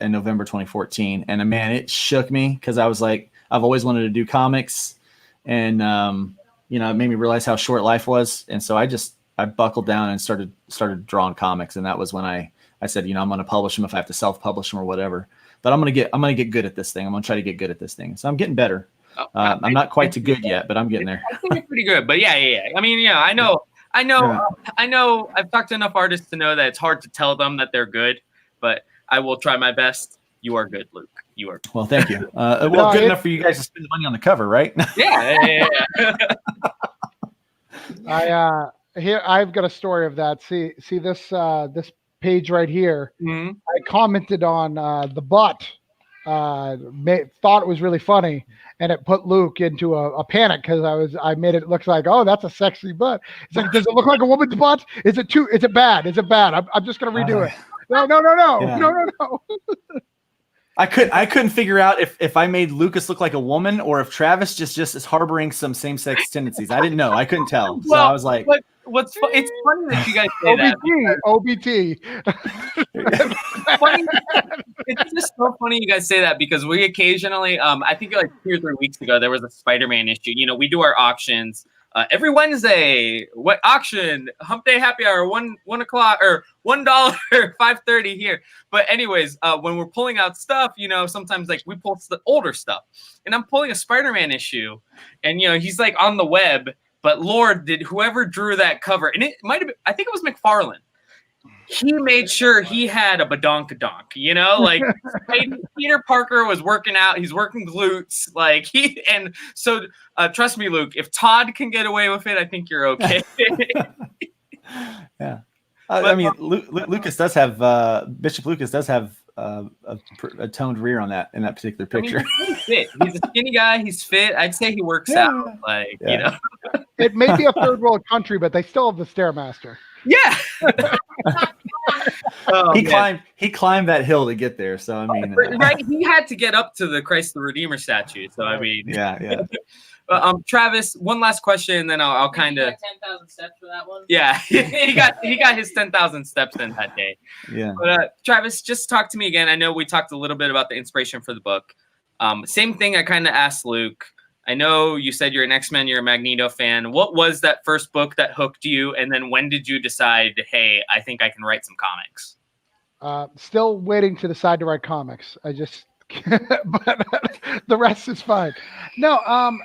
November 2014, and man, it shook me, because I was like, I've always wanted to do comics, and it made me realize how short life was. And so I buckled down and started drawing comics, and that was when I said, I'm going to publish them if I have to self-publish them or whatever. But I'm going to get good at this thing. I'm going to try to get good at this thing. So I'm getting better. I'm not quite too good yet, but I'm getting there. I think you're pretty good, but yeah. I mean, I know. I've talked to enough artists to know that it's hard to tell them that they're good, but I will try my best. You are good, Luke. You are. Well, thank you. Good enough for you guys to spend the money on the cover, right? Yeah. I've got a story of that. See this page right here. Mm-hmm. I commented on the butt. Thought it was really funny, and it put Luke into a panic, because I made it look like, oh, that's a sexy butt. It's like, does it look like a woman's butt? Is it bad? I'm just gonna redo it. No. Yeah. No. I couldn't figure out if I made Lucas look like a woman, or if Travis just is harboring some same-sex tendencies. I didn't know. I couldn't tell. So I was like, it's funny that you guys say OBT. Funny. It's just so funny you guys say that, because we occasionally, I think like 2 or 3 weeks ago, there was a Spider-Man issue. We do our auctions every Wednesday. What auction? Hump Day Happy Hour, 1 o'clock or $1, 5:30 here. But anyways, when we're pulling out stuff, sometimes like we pull the older stuff, and I'm pulling a Spider-Man issue, and he's like on the web. But Lord, did whoever drew that cover, and it might have been, I think it was McFarlane. He made sure he had a badonkadonk, like Peter Parker was working out. He's working glutes, and so trust me, Luke, if Todd can get away with it, I think you're okay. Yeah. I mean, Lucas does have, Bishop Lucas does have a toned rear in that particular picture. I mean, he's fit. He's a skinny guy. He's fit. I'd say he works out. It may be a third world country, but they still have the Stairmaster. Yeah. He climbed that hill to get there. So I mean, right. He had to get up to the Christ the Redeemer statue. So I mean, yeah. Travis, one last question, and then I'll kind of 10,000 steps for that one. Yeah, he got his 10,000 steps in that day. Yeah. But Travis, just talk to me again. I know we talked a little bit about the inspiration for the book. Same thing I kind of asked Luke. I know you said you're an X-Men, you're a Magneto fan. What was that first book that hooked you? And then when did you decide, hey, I think I can write some comics? Still waiting to decide to write comics. I just, but the rest is fine. No,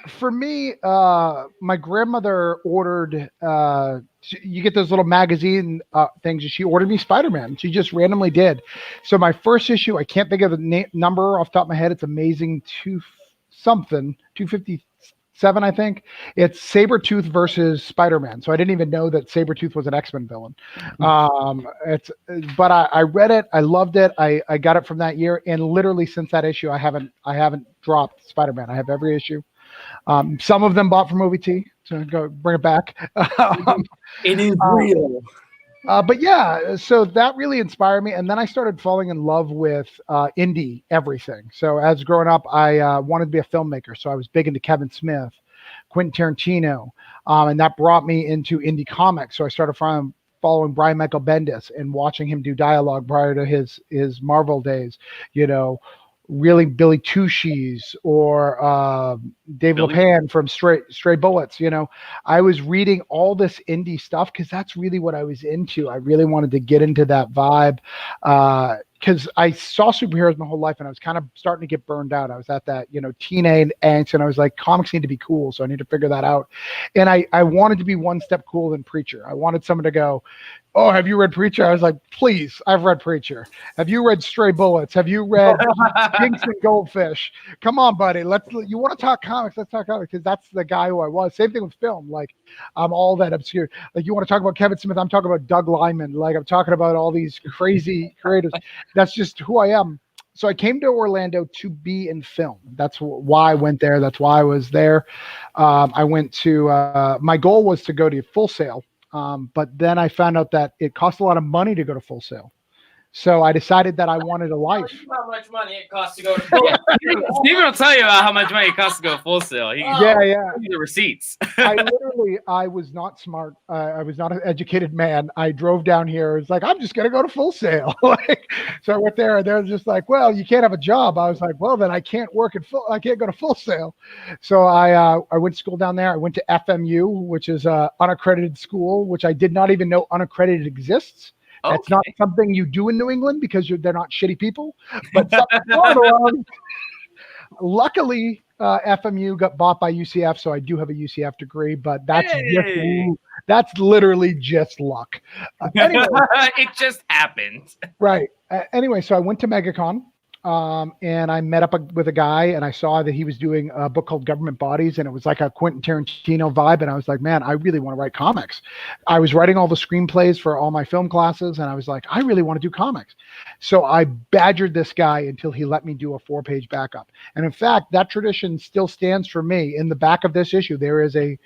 for me, my grandmother ordered, you get those little magazine things, and she ordered me Spider-Man. She just randomly did. So my first issue, I can't think of the number off the top of my head. It's Amazing 257, I think. It's Sabretooth versus Spider-Man. So I didn't even know that Sabretooth was an X-Men villain. But I read it, I loved it. I got it from that year, and literally since that issue, I haven't dropped Spider-Man. I have every issue. Some of them bought from OVT, so go bring it back. It is real. But yeah, so that really inspired me. And then I started falling in love with indie everything. So as growing up, I wanted to be a filmmaker. So I was big into Kevin Smith, Quentin Tarantino, and that brought me into indie comics. So I started following Brian Michael Bendis and watching him do dialogue prior to his Marvel days, really Billy Two-Shoes or Dave Lepan from Stray Bullets. I was reading all this indie stuff because that's really what I was into. I really wanted to get into that vibe because I saw superheroes my whole life, and I was kind of starting to get burned out. I was at that, teenage angst, and I was like, comics need to be cool, so I need to figure that out. And I wanted to be one step cooler than Preacher. I wanted someone to go, oh, have you read Preacher? I was like, please, I've read Preacher. Have you read Stray Bullets? Have you read Jinx and Goldfish? Come on, buddy. You want to talk comics? Let's talk comics, because that's the guy who I was. Same thing with film. Like, I'm all that obscure. Like, you want to talk about Kevin Smith? I'm talking about Doug Liman. Like, I'm talking about all these crazy creators. That's just who I am. So I came to Orlando to be in film. That's why I went there. That's why I was there. I went to, my goal was to go to Full Sail. But then I found out that it cost a lot of money to go to Full Sail. So I decided that I wanted a life. How much money it costs to go to Full Sail? Steven will tell you about how much money it costs to go Full Sail. Yeah. The receipts. I was not smart. I was not an educated man. I drove down here. It's like, I'm just going to go to Full Sail. So I went there, and they're just like, well, you can't have a job. I was like, well, then I can't I can't go to Full Sail. So I went to school down there. I went to FMU, which is an unaccredited school, which I did not even know unaccredited exists. That's not something you do in New England because they're not shitty people. But luckily, FMU got bought by UCF, so I do have a UCF degree. But that's literally just luck. Anyway, it just happened. Right. Anyway, so I went to MegaCon. And I met up with a guy, and I saw that he was doing a book called Government Bodies, and it was like a Quentin Tarantino vibe. And I was like, man, I really want to write comics. I was writing all the screenplays for all my film classes, and I was like, I really want to do comics. So I badgered this guy until he let me do a 4-page backup. And in fact, that tradition still stands for me. In the back of this issue, there is a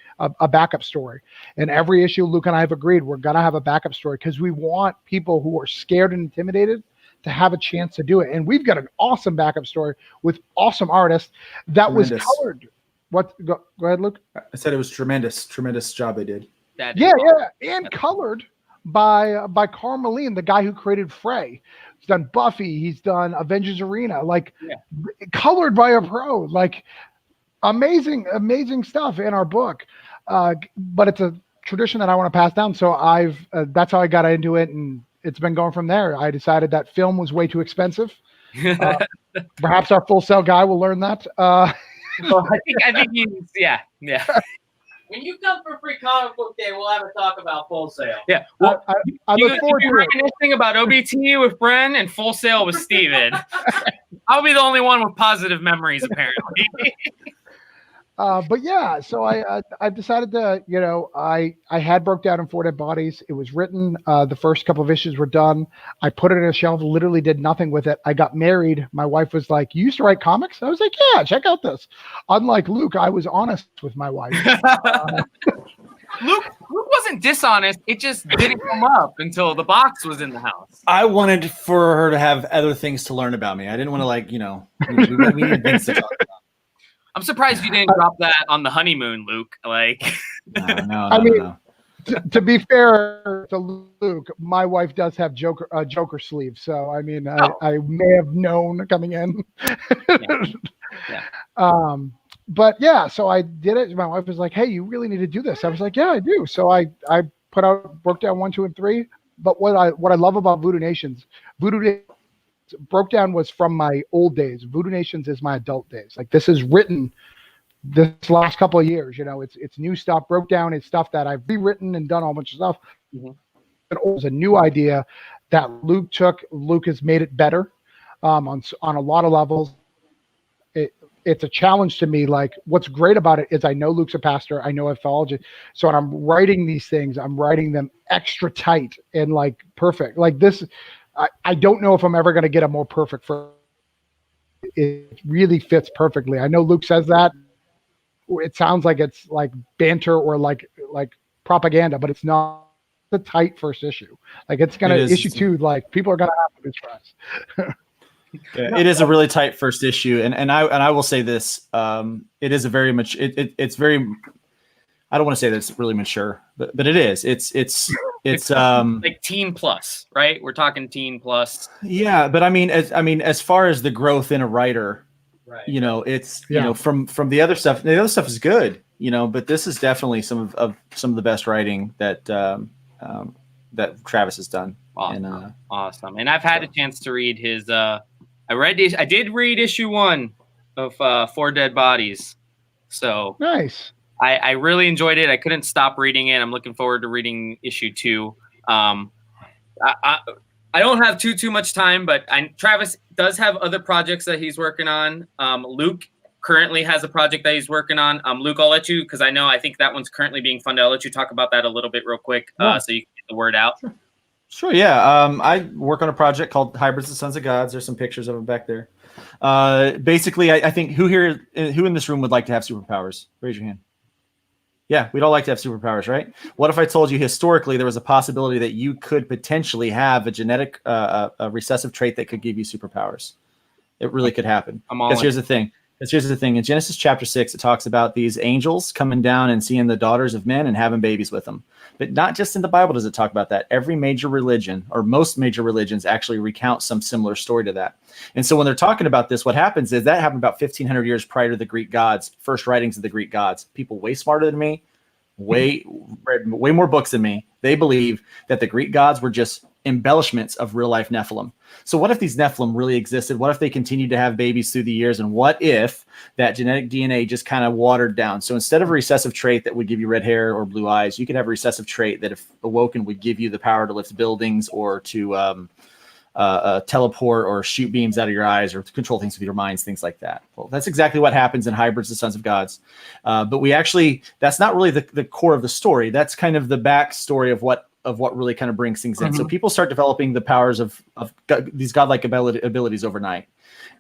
backup story. And every issue, Luke and I have agreed we're going to have a backup story because we want people who are scared and intimidated to have a chance to do it. And we've got an awesome backup story with awesome artists that was colored. Go ahead, Luke. I said it was tremendous job they did. And colored by Carl Malin, the guy who created Frey. He's done Buffy, he's done Avengers Arena, colored by a pro, amazing stuff in our book. But it's a tradition that I want to pass down. So that's how I got into it, and it's been going from there. I decided that film was way too expensive. Perhaps our Full Sail guy will learn that. I think he's, yeah. When you come for Free Comic Book Day, we'll have a talk about Full Sail. Yeah. Well, I look forward to it. Anything about OBT with Bren and Full Sail with Steven. I'll be the only one with positive memories, apparently. But yeah, so I decided to, I had broke down in 4 Dead Bodies. It was written. The first couple of issues were done. I put it in a shelf, literally did nothing with it. I got married. My wife was like, you used to write comics? I was like, yeah, check out this. Unlike Luke, I was honest with my wife. Luke wasn't dishonest. It just didn't come up until the box was in the house. I wanted for her to have other things to learn about me. I didn't want to we needed things to talk about. I'm surprised you didn't drop that on the honeymoon, Luke. Like, No. To be fair to Luke, my wife does have Joker sleeve, so I mean, I may have known coming in. Yeah. But yeah, so I did it. My wife was like, "Hey, you really need to do this." I was like, "Yeah, I do." So I broke down 1, 2, and 3. But what I love about Voodoo Nations, broke down was from my old days. Voodoo Nations is my adult days. Like, this is written this last couple of years. It's new stuff. Broke down is stuff that I've rewritten and done a whole bunch of stuff. Mm-hmm. It was a new idea that Luke took. Luke has made it better on a lot of levels. It's a challenge to me. Like, what's great about it is I know Luke's a pastor. I know ethology. So when I'm writing these things, I'm writing them extra tight and like perfect. Like this, I don't know if I'm ever going to get a more perfect for. It really fits perfectly. I know Luke says that. It sounds like it's like banter or like propaganda, but it's not. The tight first issue. Like, it's going to issue 2. Like, people are going to have to be friends. Yeah, it is a really tight first issue, and I will say this: it is a very much it's very. I don't want to say that it's really mature, but it is. It's like teen plus, right? We're talking teen plus. Yeah, but I mean, as far as the growth in a writer, right? It's from the other stuff. The other stuff is good, but this is definitely some of the best writing that that Travis has done. Awesome. Awesome. And I've had a chance to read his. I did read issue 1 of 4 Dead Bodies. So nice. I really enjoyed it. I couldn't stop reading it. I'm looking forward to reading issue 2. I don't have too much time, but Travis does have other projects that he's working on. Luke currently has a project that he's working on. Luke, I'll let you, because I think that one's currently being funded. I'll let you talk about that a little bit real quick, so you can get the word out. Sure, yeah. I work on a project called Hybrids and Sons of Gods. There's some pictures of them back there. Basically, I think who in this room would like to have superpowers? Raise your hand. Yeah, we'd all like to have superpowers, right? What if I told you historically there was a possibility that you could potentially have a genetic, a recessive trait that could give you superpowers? It really could happen. Because here's the thing. In Genesis chapter 6, it talks about these angels coming down and seeing the daughters of men and having babies with them. But not just in the Bible does it talk about that. Every major religion, or most major religions, actually recount some similar story to that. And so when they're talking about this, what happens is that happened about 1,500 years prior to the Greek gods, first writings of the Greek gods. People way smarter than me, read way more books than me. They believe that the Greek gods were just embellishments of real life Nephilim. So what if these Nephilim really existed? What if they continued to have babies through the years? And what if that genetic DNA just kind of watered down? So instead of a recessive trait that would give you red hair or blue eyes, you could have a recessive trait that, if awoken, would give you the power to lift buildings or to teleport or shoot beams out of your eyes or to control things with your minds, things like that. Well, that's exactly what happens in Hybrids, the Sons of Gods. But that's not really the core of the story. That's kind of the backstory of what really kind of brings things in. So people start developing the powers of these godlike abilities overnight.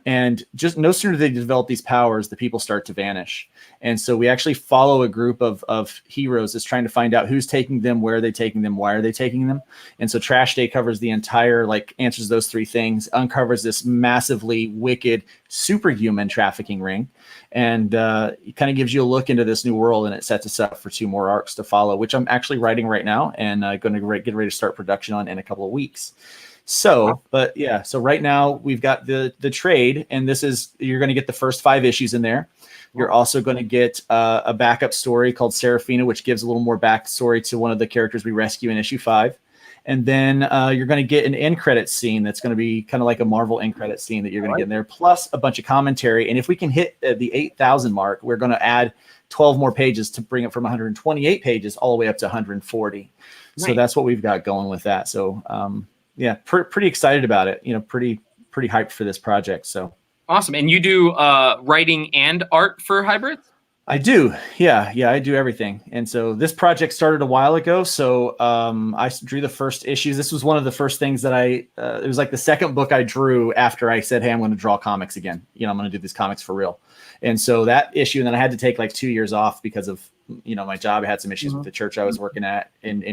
And just no sooner do they develop these powers, the people start to vanish. And so we actually follow a group of heroes that's trying to find out who's taking them, where are they taking them, why are they taking them. And so Trash Day covers the entire, answers those 3 things, uncovers this massively wicked superhuman trafficking ring. And it kind of gives you a look into this new world, and it sets us up for 2 more arcs to follow, which I'm actually writing right now and going to get ready to start production on in a couple of weeks. So, but yeah, so right now we've got the trade, and you're going to get the first 5 issues in there. You're also going to get a backup story called Seraphina, which gives a little more backstory to one of the characters we rescue in issue 5. And then you're going to get an end credit scene that's going to be kind of like a Marvel end credit scene that you're going to get in there, plus a bunch of commentary. And if we can hit the 8,000 mark, we're going to add 12 more pages to bring it from 128 pages all the way up to 140. Nice. So that's what we've got going with that. So yeah, pretty excited about it. Pretty hyped for this project. So awesome. And you do writing and art for Hybrids? I do. Yeah, I do everything. And so this project started a while ago. So I drew the first issues. This was one of the first things that it was like the second book I drew after I said, hey, I'm going to draw comics again. I'm going to do these comics for real. And so that issue, and then I had to take 2 years off because of, my job. I had some issues with the church I was working at, and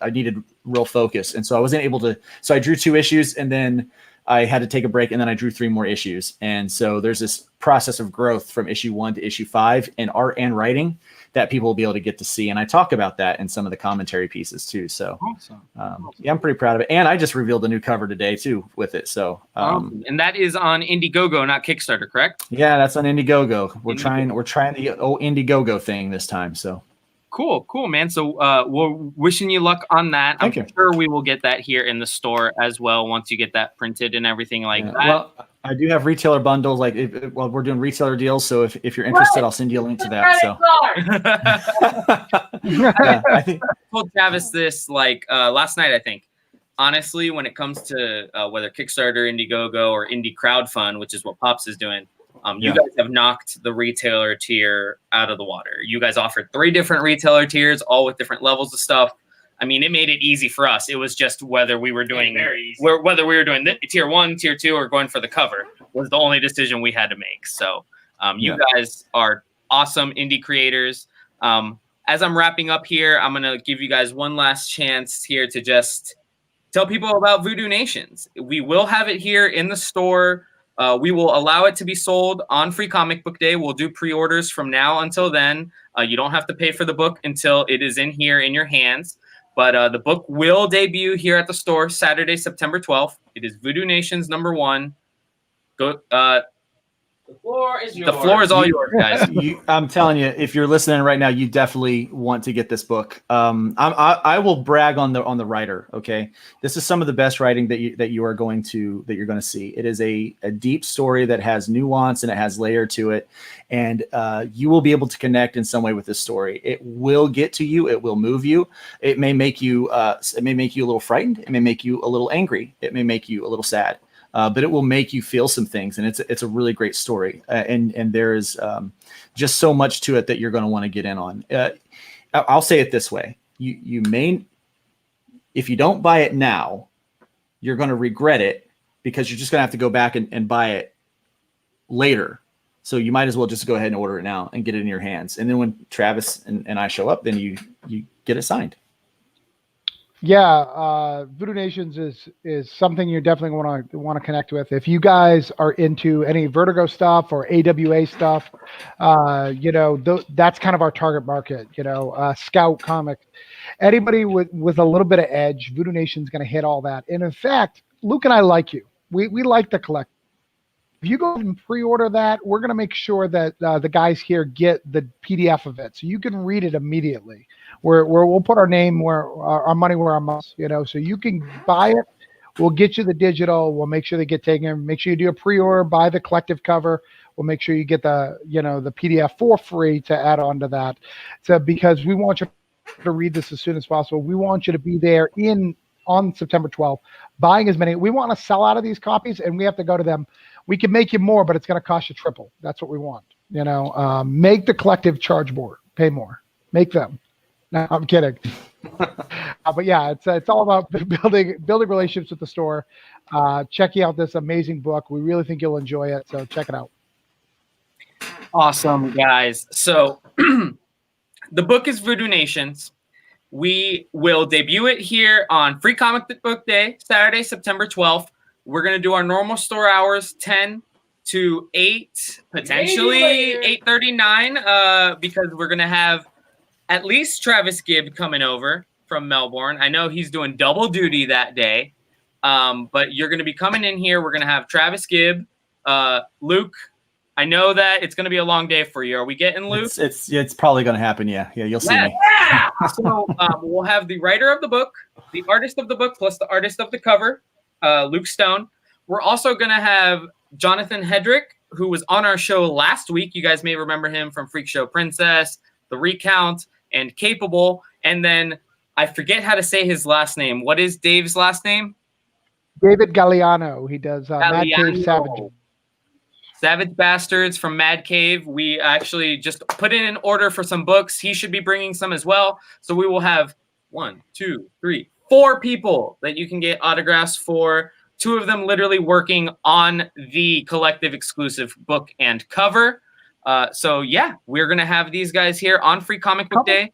I needed real focus. And so I wasn't able to, so I drew 2 issues, and then I had to take a break, and then I drew 3 more issues. And so there's this process of growth from issue 1 to issue 5 in art and writing that people will be able to get to see. And I talk about that in some of the commentary pieces too. So yeah, I'm pretty proud of it. And I just revealed a new cover today too with it. So and that is on Indiegogo, not Kickstarter, correct? yeah, that's on Indiegogo. We're trying the Indiegogo thing this time. So cool, man. So we're wishing you luck on that. I'm sure we will get that here in the store as well once you get that printed and everything like that. Well, I do have retailer bundles. Like, we're doing retailer deals. So if you're interested, I'll send you a link to that. So yeah, I think I told Travis this last night. I think honestly, when it comes to whether Kickstarter, Indiegogo, or Indie Crowdfund, which is what Pops is doing. You guys have knocked the retailer tier out of the water. You guys offered 3 different retailer tiers, all with different levels of stuff. I mean, it made it easy for us. It was just whether we were doing tier 1, tier 2, or going for the cover was the only decision we had to make. So you guys are awesome indie creators. As I'm wrapping up here, I'm going to give you guys one last chance here to just tell people about Voodoo Nations. We will have it here in the store. We will allow it to be sold on Free Comic Book Day. We'll do pre-orders from now until then. You don't have to pay for the book until it is in here in your hands. But the book will debut here at the store Saturday, September 12th. It is Voodoo Nations #1. Go. The floor is yours. The floor is all yours, guys. I'm telling you, if you're listening right now, you definitely want to get this book. I will brag on the writer. Okay, this is some of the best writing that you're going to see. It is a deep story that has nuance and it has layer to it, and you will be able to connect in some way with this story. It will get to you. It will move you. It may make you. It may make you a little frightened. It may make you a little angry. It may make you a little sad. But it will make you feel some things, and it's a really great story, and there is just so much to it that you're going to want to get in on. I'll say it this way: you may, if you don't buy it now, you're going to regret it because you're just going to have to go back and buy it later. So you might as well just go ahead and order it now and get it in your hands, and then when Travis and I show up, then you get it signed. Yeah, Voodoo Nations is something you definitely want to connect with. If you guys are into any Vertigo stuff or AWA stuff, that's kind of our target market. Scout Comics, anybody with a little bit of edge, Voodoo Nation's going to hit all that. And in fact, Luke and I like you. We like the collector. If you go and pre-order that, we're going to make sure that the guys here get the PDF of it, so you can read it immediately. We'll put our name where our money where our mouth, so you can buy it. We'll get you the digital. We'll make sure they get taken. Make sure you do a pre-order, buy the collective cover. We'll make sure you get the PDF for free to add on to that. So because we want you to read this as soon as possible. We want you to be there on September 12th, buying as many. We want to sell out of these copies, and we have to go to them. We can make you more, but it's going to cost you triple. That's what we want. Make the collective charge more, pay more, make them. No, I'm kidding. But yeah, it's all about building relationships with the store, checking out this amazing book. We really think you'll enjoy it, so check it out. Awesome, guys. So the book is Voodoo Nations. We will debut it here on Free Comic Book Day, Saturday, September 12th. We're going to do our normal store hours, 10 to 8, potentially 8:39, because we're going to have at least Travis Gibb coming over from Melbourne. I know he's doing double duty that day, but you're going to be coming in here. We're going to have Travis Gibb, Luke. I know that it's going to be a long day for you. Are we getting Luke? It's probably going to happen. Yeah, you'll see me. Yeah. So we'll have the writer of the book, the artist of the book, plus the artist of the cover, Luke Stone. We're also going to have Jonathan Hedrick, who was on our show last week. You guys may remember him from Freak Show Princess, The Recount, and Capable. And then I forget how to say his last name. What is Dave's last name? David Galliano. He does Mad Cave Savage. Savage Bastards from Mad Cave. We actually just put in an order for some books. He should be bringing some as well. So we will have 1, 2, 3, 4 people that you can get autographs for. 2 of them literally working on the collective exclusive book and cover. So yeah, we're going to have these guys here on Free Comic Book Day.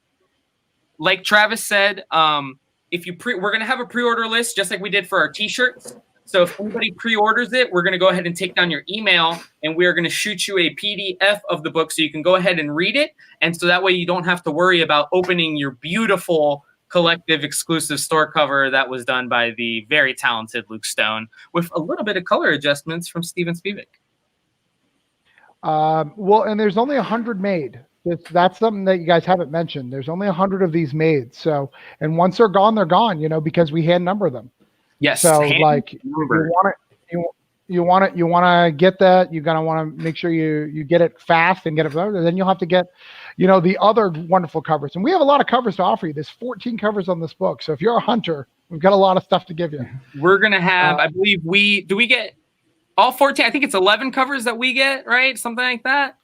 Like Travis said, we're going to have a pre-order list just like we did for our t-shirts. So if anybody pre-orders it, we're going to go ahead and take down your email, and we are going to shoot you a PDF of the book so you can go ahead and read it. And so that way you don't have to worry about opening your beautiful collective exclusive store cover that was done by the very talented Luke Stone with a little bit of color adjustments from Steven Spivak. Well, and there's only 100 made. That's something that you guys haven't mentioned. There's only 100 of these made. So, and once they're gone, because we hand number them. Yes. So like you want to get that. You're going to want to make sure you get it fast and get it. Then you'll have to get, the other wonderful covers. And we have a lot of covers to offer you. There's 14 covers on this book. So if you're a hunter, we've got a lot of stuff to give you. We're going to have, I believe we get all 14. I think it's 11 covers that we get, right? Something like that.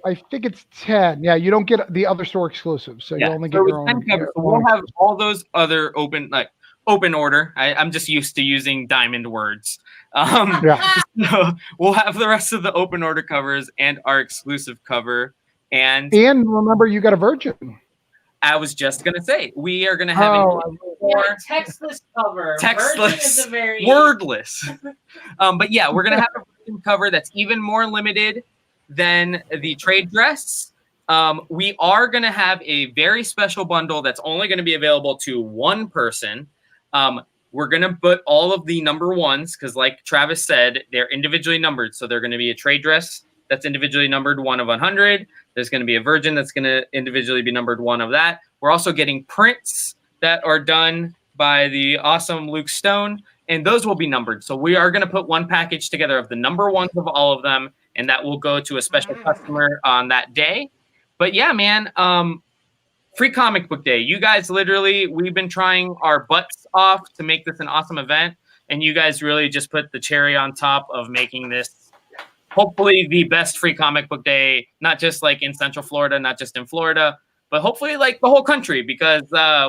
I think it's 10. Yeah, you don't get the other store exclusives, so you only get your own. So we'll have all those other open order. I'm just used to using diamond words. So we'll have the rest of the open order covers and our exclusive cover. And remember, you got a virgin. I was just gonna say we are gonna have a textless cover. Textless, wordless. But yeah, we're gonna have a virgin cover that's even more limited than the trade dress. We are going to have a very special bundle that's only going to be available to one person. We're going to put all of the number ones because, like Travis said, they're individually numbered. So they're going to be a trade dress that's individually numbered 1 of 100. There's going to be a virgin that's going to individually be numbered 1 of that. We're also getting prints that are done by the awesome Luke Stone, and those will be numbered. So we are going to put one package together of the number ones of all of them, and that will go to a special customer on that day. But yeah, man, free comic book day. You guys we've been trying our butts off to make this an awesome event, and you guys really just put the cherry on top of making this hopefully the best free comic book day, not just like in Central Florida, not just in Florida, but hopefully like the whole country, because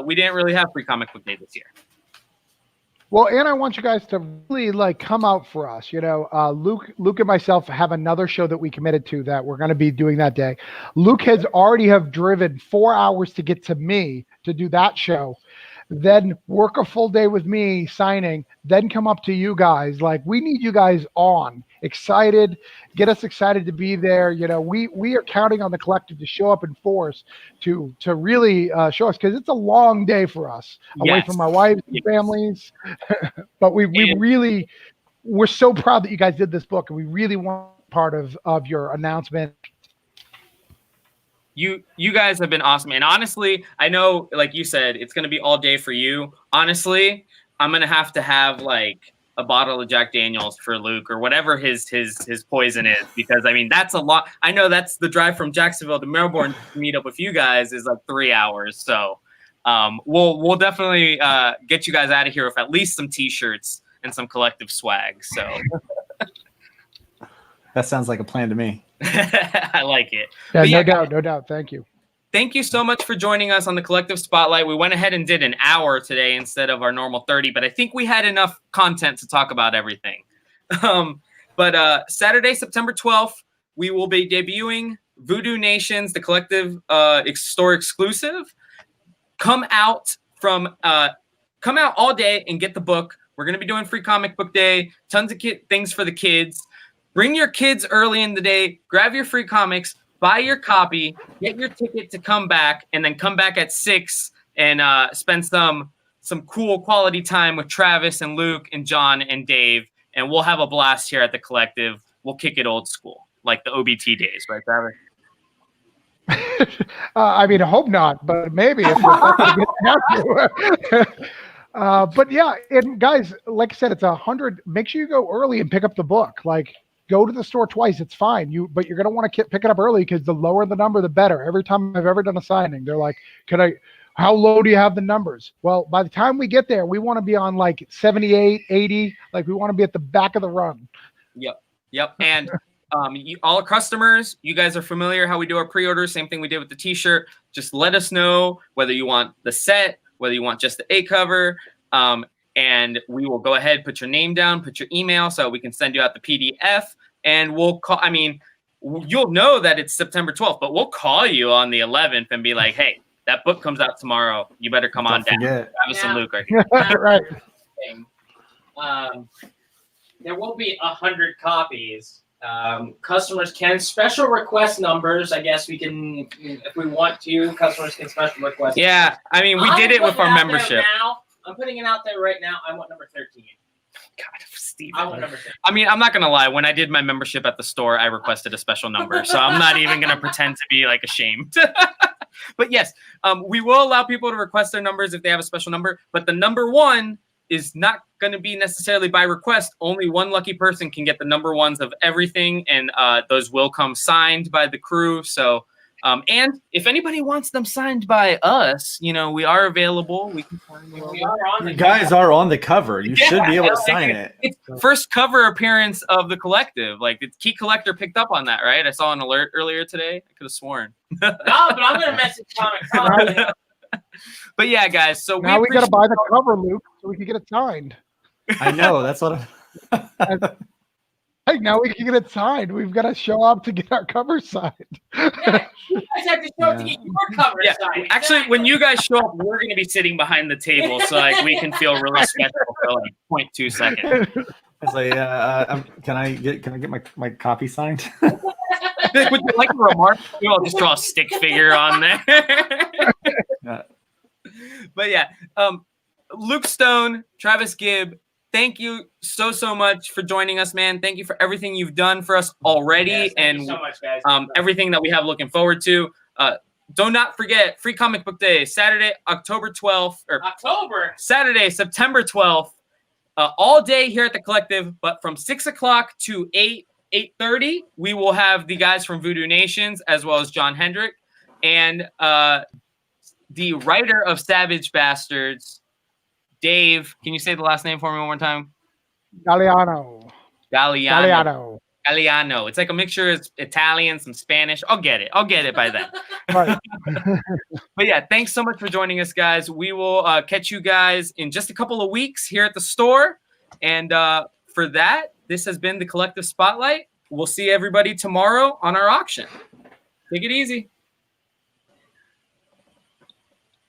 we didn't really have free comic book day this year. Well, and I want you guys to really come out for us. Luke and myself have another show that we committed to that we're going to be doing that day. Luke has already driven 4 hours to get to me to do that show, then work a full day with me signing, then come up to you guys. We need you guys excited, get us excited to be there. We are counting on the collective to show up in force to really show us, because it's a long day for us away from our wives and families. But we're so proud that you guys did this book, and we really want part of your announcement. You guys have been awesome. And honestly, I know, like you said, it's going to be all day for you. Honestly, I'm going to have like a bottle of Jack Daniels for Luke, or whatever his poison is, because I mean, that's a lot. I know that's the drive from Jacksonville to Melbourne to meet up with you guys is like 3 hours. So we'll definitely get you guys out of here with at least some t-shirts and some collective swag. So that sounds like a plan to me. I like it. Yeah, no doubt. Thank you. Thank you so much for joining us on the Collective Spotlight. We went ahead and did an hour today instead of our normal 30, but I think we had enough content to talk about everything. But Saturday, September 12th, we will be debuting Voodoo Nations, the Collective store exclusive. Come out all day and get the book. We're going to be doing free comic book day, tons of things for the kids. Bring your kids early in the day, grab your free comics, buy your copy, get your ticket to come back, and then come back at 6 and spend some cool quality time with Travis and Luke and John and Dave, and we'll have a blast here at the Collective. We'll kick it old school, like the OBT days, right, Travis? I mean, I hope not, but maybe if but yeah, and guys, like I said, it's 100. Make sure you go early and pick up the book. Go to the store twice. It's fine. But you're going to want to pick it up early, because the lower the number, the better. Every time I've ever done a signing, they're like, how low do you have the numbers? Well, by the time we get there, we want to be on 78, 80. We want to be at the back of the run. Yep. And all customers, you guys are familiar how we do our pre-orders. Same thing we did with the t-shirt. Just let us know whether you want the set, whether you want just the A cover. And we will go ahead, put your name down, put your email, so we can send you out the PDF. And we'll call. I mean, you'll know that it's September 12th, but we'll call you on the 11th and be like, "Hey, that book comes out tomorrow. You better come on down." Travis and Luke are here. Right. there will be 100 copies. Customers can special request numbers. I guess we can, if we want to, customers can special request. Yeah, I mean, we did it with our membership. I'm putting it out there right now. I want number 13. God, Steve. I want number 13. I mean, I'm not gonna lie. When I did my membership at the store, I requested a special number, so I'm not even gonna pretend to be like ashamed. But yes, we will allow people to request their numbers if they have a special number. But the number one is not going to be necessarily by request. Only one lucky person can get the number ones of everything, and those will come signed by the crew. So, and if anybody wants them signed by us, you know, we are available. We can sign them. You guys are on the cover. You should be able to sign it. It's first cover appearance of the collective. Like, the Key Collector picked up on that, right? I saw an alert earlier today. I could have sworn. No, but I'm going to message Comic. But yeah, guys. So now we got to buy the cover, Luke, so we can get it signed. I know. That's what Hey, now we can get it signed. We've got to show up to get our cover signed. Yeah, you guys have to show up to get your cover signed. Actually, when you guys show up, we're going to be sitting behind the table, so like we can feel really special for like 0.2 seconds. It's like, can I get my copy signed? Would you like a remark? I'll just draw a stick figure on there. Yeah. But yeah, Luke Stone, Travis Gibb, thank you so much for joining us, man. Thank you for everything you've done for us already, Yes, and you so much, guys. everything that we have looking forward to. Do not forget Free Comic Book Day, Saturday, October 12th, or Saturday, September 12th. All day here at the Collective, but from 6 o'clock to 8:30, we will have the guys from Voodoo Nations, as well as John Hendrick, and the writer of Savage Bastards, Dave. Can you say the last name for me one more time? Galliano. It's like a mixture of Italian, some Spanish. I'll get it by then. Right. But yeah, thanks so much for joining us, guys. We will catch you guys in just a couple of weeks here at the store. And for that, this has been the Collective Spotlight. We'll see everybody tomorrow on our auction. Take it easy.